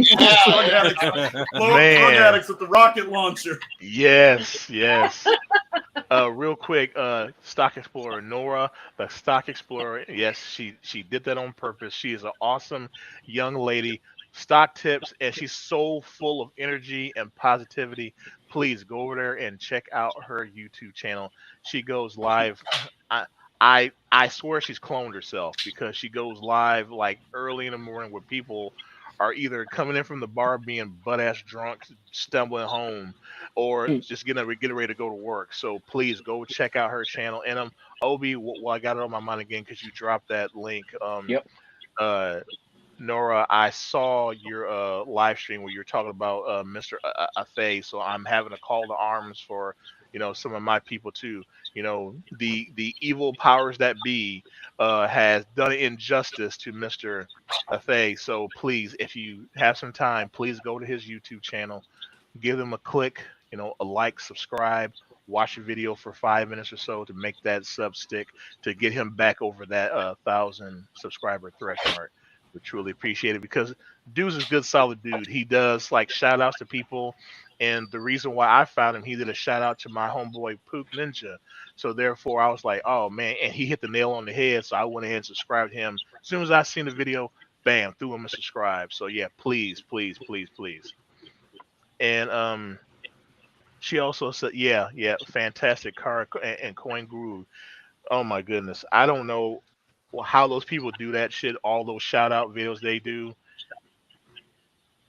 Speaker 3: addicts with the rocket launcher.
Speaker 1: Yes. Real quick, Stock Explorer Nora, the Stock Explorer. Yes, she did that on purpose. She is an awesome young lady. Stock tips, and she's so full of energy and positivity. Please go over there and check out her YouTube channel. She goes live. I swear she's cloned herself because she goes live like early in the morning where people are either coming in from the bar being butt ass drunk, stumbling home, or just getting ready to go to work. So please go check out her channel. And Obi, well, I got it on my mind again because you dropped that link.
Speaker 2: Yep.
Speaker 1: Nora, I saw your live stream where you're talking about Mr. Afe, so I'm having a call to arms for some of my people too. The evil powers that be has done injustice to Mr. Fa. So please, if you have some time, please go to his YouTube channel, give them a click, a like, subscribe, watch a video for 5 minutes or so to make that sub stick to get him back over that 1,000 subscriber threshold. We truly appreciate it because dude's a good, solid dude. He does like shout outs to people. And the reason why I found him, he did a shout out to my homeboy Pook Ninja. So therefore, I was like, oh man, and he hit the nail on the head. So I went ahead and subscribed him. As soon as I seen the video, bam, threw him a subscribe. So yeah, please, please, please, please. And she also said, yeah, fantastic car and coin guru. Oh my goodness, I don't know how those people do that shit. All those shout out videos they do,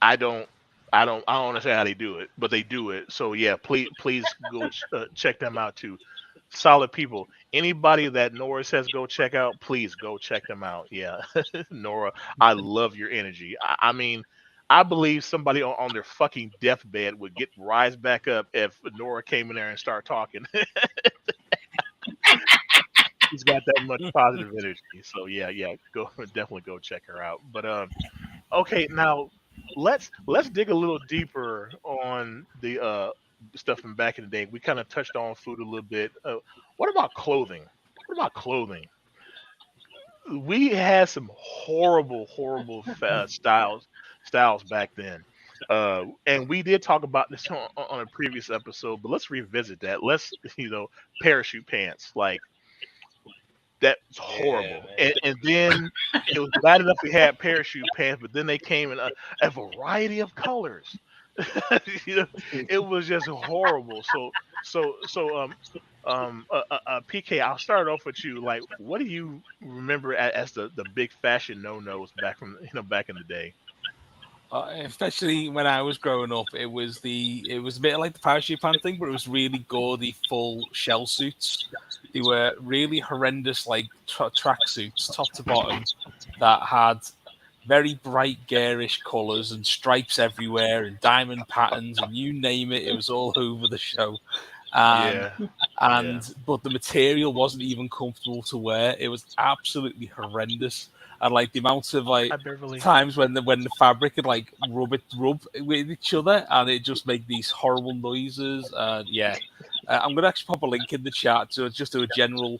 Speaker 1: I don't understand how they do it, but they do it. So yeah, please go check them out too. Solid people. Anybody that Nora says go check out, please go check them out. Yeah, Nora, I love your energy. I mean, I believe somebody on their fucking deathbed would get rise back up if Nora came in there and start talking. She's got that much positive energy. So yeah, go definitely go check her out. But okay, now let's dig a little deeper on the stuff from back in the day. We kind of touched on food a little bit. What about clothing? What about clothing? We had some horrible styles back then. And we did talk about this on a previous episode, but let's revisit that. Let's parachute pants. Like that's horrible. And then it was bad enough we had parachute pants, but then they came in a variety of colors. It was just horrible. PK, I'll start off with you. Like, what do you remember as the big fashion no nos back from back in the day?
Speaker 4: Especially when I was growing up, it was a bit like the parachute pant thing, but it was really gaudy, full shell suits. They were really horrendous, like track suits, top to bottom, that had very bright, garish colours and stripes everywhere and diamond patterns and you name it, it was all over the show.
Speaker 1: Yeah.
Speaker 4: But the material wasn't even comfortable to wear. It was absolutely horrendous. And like the amounts of like times when the fabric could like rub with each other and it just make these horrible noises. I'm gonna actually pop a link in the chat to just do a general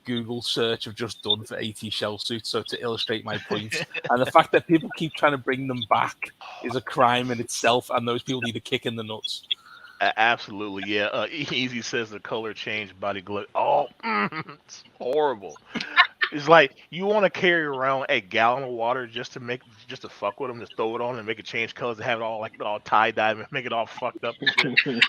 Speaker 4: Google search I've just done for 80 shell suits, so to illustrate my point. And the fact that people keep trying to bring them back is a crime in itself, and those people need a kick in the nuts.
Speaker 1: Absolutely, yeah. Easy says the color change, body glow. Oh, it's horrible. It's like you want to carry around a gallon of water just to fuck with them, just throw it on and make it change colors and have it all tie dye and make it all fucked up and shit.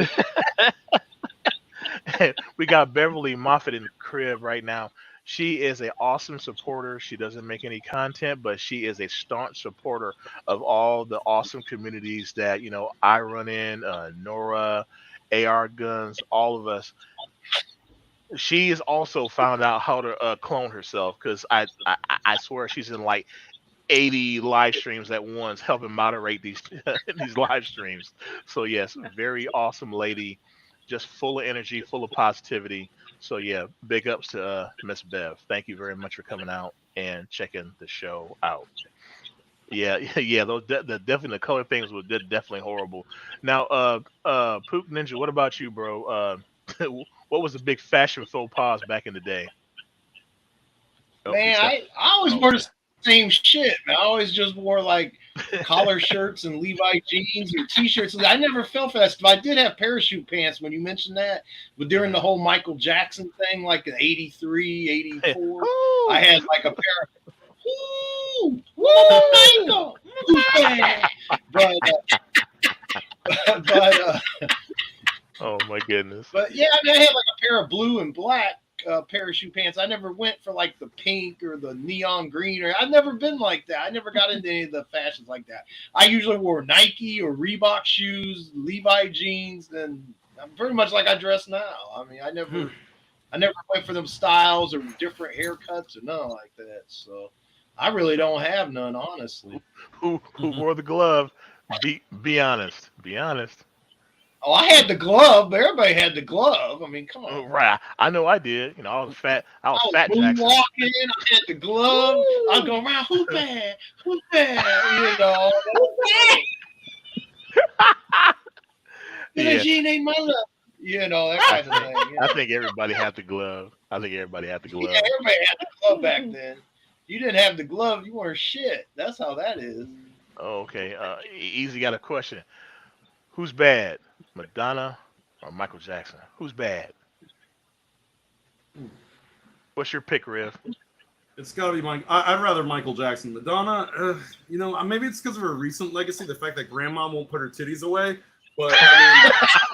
Speaker 1: We got Beverly Moffat in the crib right now. She is an awesome supporter. She doesn't make any content, but she is a staunch supporter of all the awesome communities that I run in. Nora, AR Guns, all of us. She has also found out how to clone herself because I swear she's in like 80 live streams at once, helping moderate these these live streams. So yes, very awesome lady, just full of energy, full of positivity. So yeah, big ups to Miss Bev. Thank you very much for coming out and checking the show out. Yeah, yeah, those definitely the color things were definitely horrible. Now, Pook Ninja, what about you, bro? What was the big fashion faux pas back in the day?
Speaker 6: Man, I always wore the same shit. I always just wore like collar shirts and Levi jeans or t-shirts. I never fell for that stuff. I did have parachute pants when you mentioned that, but during the whole Michael Jackson thing, like in 83, 84, I had like a pair of Michael! But
Speaker 1: oh my goodness.
Speaker 6: But yeah, I had like a pair of blue and black parachute pants. I never went for like the pink or the neon green, or I've never been like that. I never got into any of the fashions like that. I usually wore Nike or Reebok shoes, Levi jeans, and I'm pretty much like I dress now. I mean, I never went for them styles or different haircuts or nothing like that. So I really don't have none, honestly.
Speaker 1: Who wore the glove? Be honest. Be honest.
Speaker 6: Oh, I had the glove, but everybody had the glove. I mean, come on.
Speaker 1: Right. I know I did. You know, I was fat. I was
Speaker 6: I was
Speaker 1: Fat Jackson.
Speaker 6: moonwalking. I had the glove. I go around. Who bad? Who bad? You know.
Speaker 1: Yeah.
Speaker 6: Gene ain't my love. You know that kind of thing. You
Speaker 1: I
Speaker 6: know?
Speaker 1: think everybody had the glove. I think everybody had the glove.
Speaker 6: Yeah, everybody had the glove back then. You didn't have the glove, you weren't shit. That's how that is.
Speaker 1: Oh, okay. Easy got a question. Who's bad, Madonna or Michael Jackson? Who's bad? What's your pick, Riv?
Speaker 3: It's got to be Mike. I'd rather Michael Jackson. Madonna, you know, maybe it's because of her recent legacy, the fact that grandma won't put her titties away. But, I mean,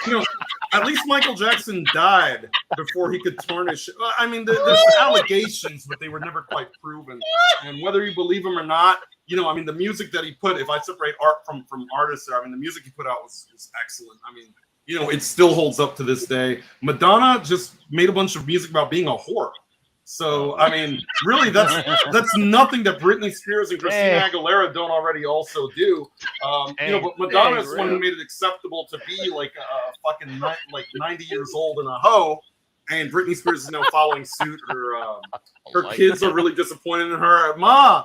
Speaker 3: you know, at least Michael Jackson died before he could tarnish. I mean, there's allegations, but they were never quite proven. And whether you believe them or not, you know, I mean, the music that he put, if I separate art from artists, I mean, the music he put out was excellent. I mean, you know, it still holds up to this day. Madonna just made a bunch of music about being a whore. So, I mean, really, that's nothing that Britney Spears and Christina Aguilera don't already also do. You know, but Madonna is one who made it acceptable to be like a fucking like 90 years old and a hoe, and Britney Spears is now following suit. Her kids are really disappointed in her. Ma,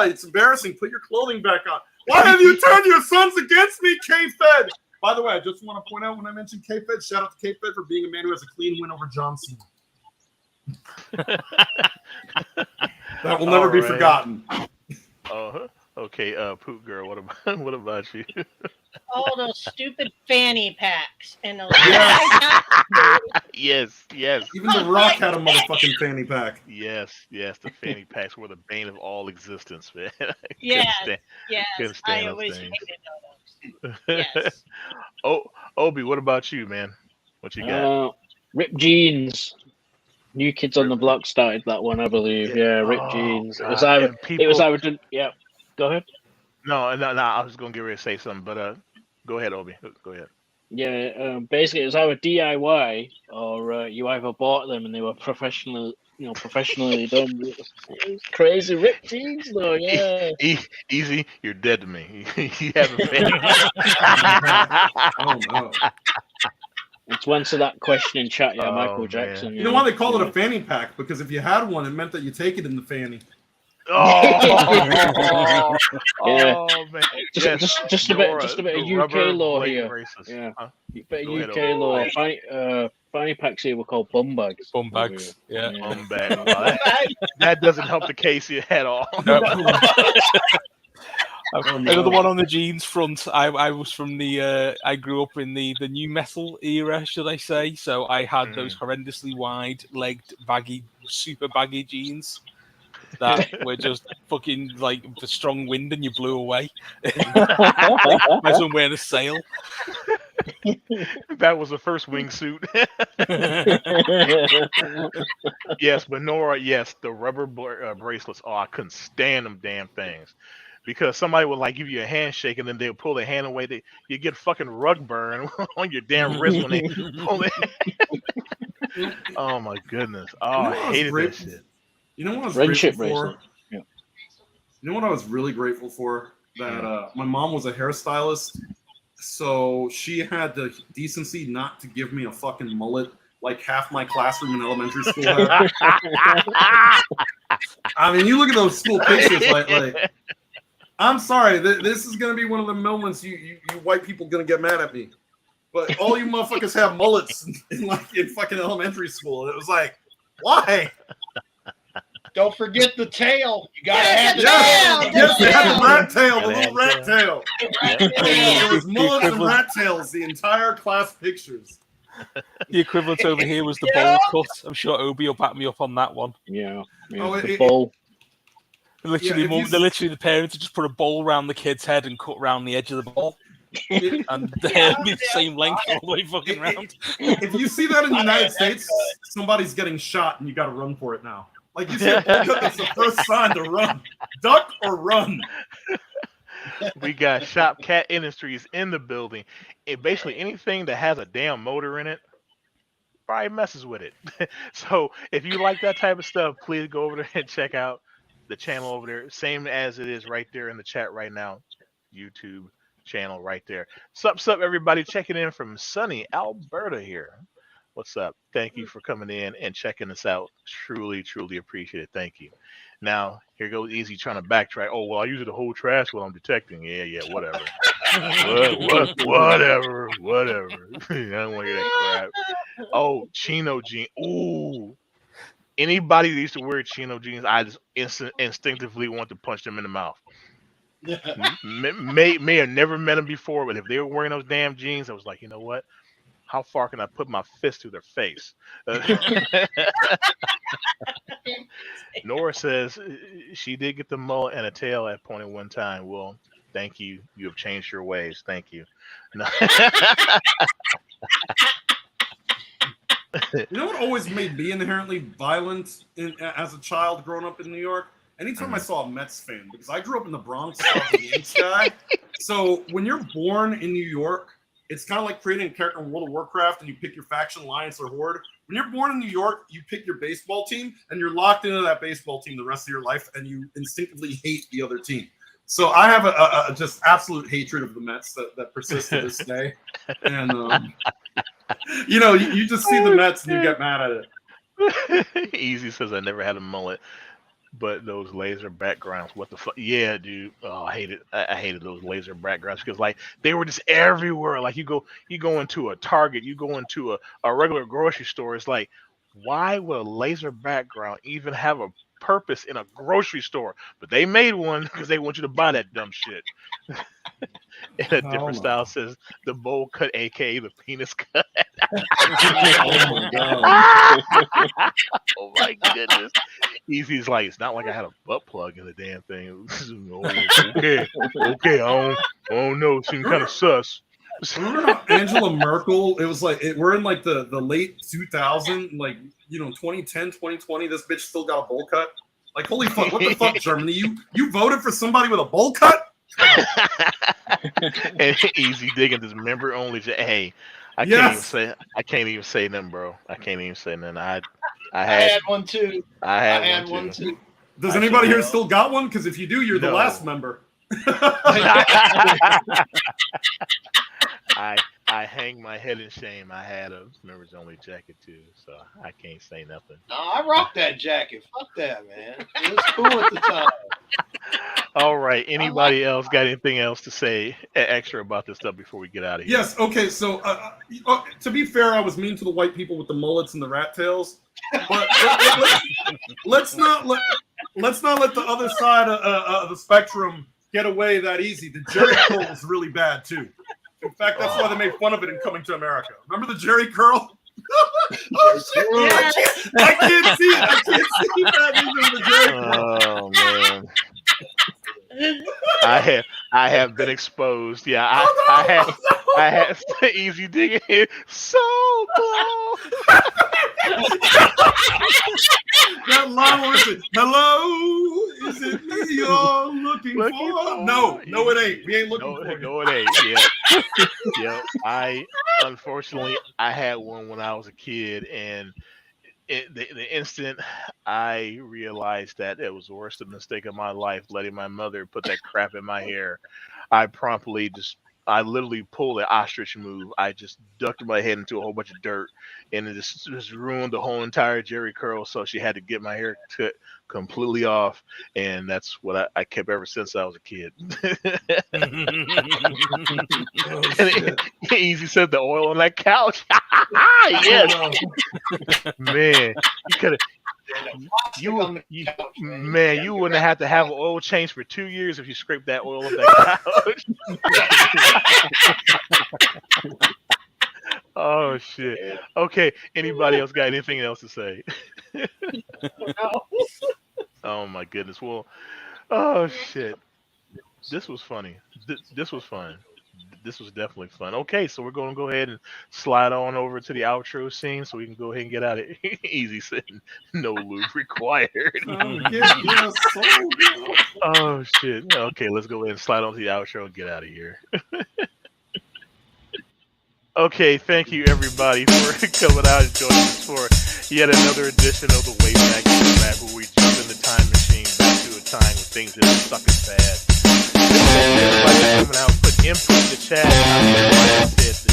Speaker 3: it's embarrassing. Put your clothing back on. Why have you turned your sons against me, K-Fed? By the way, I just want to point out when I mentioned K-Fed, shout out to K-Fed for being a man who has a clean win over John Cena. That will never be forgotten.
Speaker 1: Okay, Poop Girl, what about you?
Speaker 5: All those stupid fanny packs and those.
Speaker 1: Yes.
Speaker 3: Even The Rock had a motherfucking fanny pack.
Speaker 1: Yes, the fanny packs were the bane of all existence, man.
Speaker 5: Yes,
Speaker 1: couldn't stand
Speaker 5: I
Speaker 1: those
Speaker 5: always
Speaker 1: things.
Speaker 5: hated those. Yes.
Speaker 1: Obi, what about you, man? What you got?
Speaker 2: Ripped Jeans. New Kids on the Block started that one, I believe. Yeah, Ripped Jeans.
Speaker 1: God.
Speaker 2: It was either. Yeah, go ahead.
Speaker 1: No, I was gonna get ready to say something, but go ahead, Obi. Go ahead.
Speaker 2: Yeah, basically it was either DIY or you either bought them and they were professionally done. It was crazy. Ripped Jeans, though. Yeah.
Speaker 1: Easy, you're dead to me. You haven't been.
Speaker 3: Oh no.
Speaker 2: It's to answer that question in chat, yeah, Michael Jackson.
Speaker 3: You know why they call it a fanny pack? Because if you had one, it meant that you take it in the fanny.
Speaker 1: Oh, man!
Speaker 2: Just a bit of UK law here.
Speaker 1: Bracelets.
Speaker 2: Yeah,
Speaker 1: Huh?
Speaker 2: bit of UK law. Fanny packs here were called bum bags.
Speaker 4: Bum bags, yeah.
Speaker 1: Bum bag. Well, that doesn't help the case at all.
Speaker 4: Another one on the jeans front. I was from I grew up in the new metal era, should I say? So I had those horrendously wide-legged, super baggy jeans that were just fucking like the strong wind and you blew away. Might as well wearing a sail.
Speaker 1: That was the first wingsuit. Yes, but Nora, yes, the rubber bracelets. Oh, I couldn't stand them damn things. Because somebody would like give you a handshake and then they would pull their hand away. You get fucking rug burn on your damn wrist when they pull it. Oh my goodness! Oh, I hated that shit.
Speaker 3: You know what I was
Speaker 2: Friendship
Speaker 3: grateful for?
Speaker 2: bracelet. Yeah.
Speaker 3: You know what I was really grateful for? That my mom was a hairstylist, so she had the decency not to give me a fucking mullet like half my classroom in elementary school had. I mean, you look at those school pictures, like I'm sorry, this is gonna be one of the moments you white people gonna get mad at me. But all you motherfuckers have mullets in fucking elementary school. And it was like, why?
Speaker 6: Don't forget the tail. You gotta have the tail.
Speaker 3: Yes, they had the rat tail, the little rat tail. It was mullets and rat tails, the entire class pictures.
Speaker 4: The equivalent over here was the bowl cut. I'm sure Obi will back me up on that one.
Speaker 2: Yeah.
Speaker 3: Oh,
Speaker 2: the bowl.
Speaker 4: Literally, the parents would just put a bowl around the kid's head and cut around the edge of the bowl. And they'll be the same length all the way fucking round.
Speaker 3: If you see that in the United States, somebody's getting shot and you gotta run for it now. Like you said, that's the first sign to run. Duck or run.
Speaker 1: We got Shop Cat Industries in the building. Basically anything that has a damn motor in it probably messes with it. So if you like that type of stuff, please go over there and check out the channel over there. Same as it is right there in the chat right now. YouTube channel right there. Sup, everybody checking in from sunny Alberta here. What's up? Thank you for coming in and checking us out. Truly, truly appreciate it. Thank you. Now, here goes Easy trying to backtrack. Oh, well, I use the whole trash while I'm detecting. Yeah, whatever. Whatever. I don't want to hear that crap. Oh, Chino jeans. Ooh. Anybody that used to wear Chino jeans, I just instinctively want to punch them in the mouth. May have never met them before, but if they were wearing those damn jeans, I was like, you know what? How far can I put my fist through their face? Nora says she did get the mullet and a tail at point at one time. Well, thank you. You have changed your ways. Thank you. No.
Speaker 3: You know what always made me inherently violent as a child growing up in New York? Anytime I saw a Mets fan, because I grew up in the Bronx, I was a Yankees guy. So when you're born in New York, it's kind of like creating a character in World of Warcraft and you pick your faction, Alliance or Horde. When you're born in New York, you pick your baseball team and you're locked into that baseball team the rest of your life and you instinctively hate the other team. So I have a just absolute hatred of the Mets that persists to this day. And, you know, you just see the Mets and you get mad at it.
Speaker 1: Easy says I never had a mullet. But those laser backgrounds, what the fuck? Yeah, dude. Oh, I hated those laser backgrounds because like they were just everywhere. Like you go into a Target, you go into a regular grocery store. It's like, why would a laser background even have a purpose in a grocery store? But they made one because they want you to buy that dumb shit. And a different style says the bowl cut, aka the penis cut.
Speaker 3: Oh my god!
Speaker 1: Oh my goodness. Easy's like, it's not like I had a butt plug in the damn thing. Okay, I don't know. It seemed kind of sus.
Speaker 3: Remember Angela Merkel? It was like we're in like the late 2000, like 2010, 2020. This bitch still got a bowl cut. Like, holy fuck! What the fuck, Germany? You voted for somebody with a bowl cut?
Speaker 1: And Easy digging this member only. Hey, I can't even say nothing, bro. I can't even say nothing. I
Speaker 6: had one too.
Speaker 1: I had one too.
Speaker 3: Does anybody here still got one? Because if you do, you're the last member.
Speaker 1: I hang my head in shame. I had a members only jacket too, so I can't say nothing.
Speaker 6: No, I rocked that jacket. Fuck that, man. It was cool at the time.
Speaker 1: All right. Anybody else got anything else to say extra about this stuff before we get out of here?
Speaker 3: Yes. Okay. So to be fair, I was mean to the white people with the mullets and the rat tails, but let's not let the other side of the spectrum get away that easy. The Jerry curl was really bad too. In fact, that's why they made fun of it in Coming to America. Remember the Jerry curl? Oh shit! Yeah. I can't see it. I can't see that the Jerry curl.
Speaker 1: Oh man. I have been exposed. Yeah, I have Easy digging it so close.
Speaker 3: That line was it. Hello, is it me you're looking for? No, it ain't. We ain't looking for you.
Speaker 1: No, it ain't. Yeah. I unfortunately I had one when I was a kid, and the instant I realized that it was the worst mistake of my life, letting my mother put that crap in my hair, I literally pulled an ostrich move. I just ducked my head into a whole bunch of dirt, and it just ruined the whole entire Jerry curl. So she had to get my hair cut completely off, and that's what I kept ever since I was a kid. Easy said the oil on that couch. Yes, man, you could have. You wouldn't have to have an oil change for 2 years if you scraped that oil off that couch. Oh shit. Okay. Anybody else got anything else to say? Oh my goodness. Well, oh shit. This was funny. This was fun. This was definitely fun. Okay, so we're going to go ahead and slide on over to the outro scene so we can go ahead and get out of here. Easy sitting, no lube required. Oh shit. Okay, let's go ahead and slide on to the outro and get out of here. Okay, thank you everybody for coming out and joining us for yet another edition of the Wayback, where we jump in the time machine back to a time when things didn't suck as bad. Everybody coming out, putting input in the chat. I said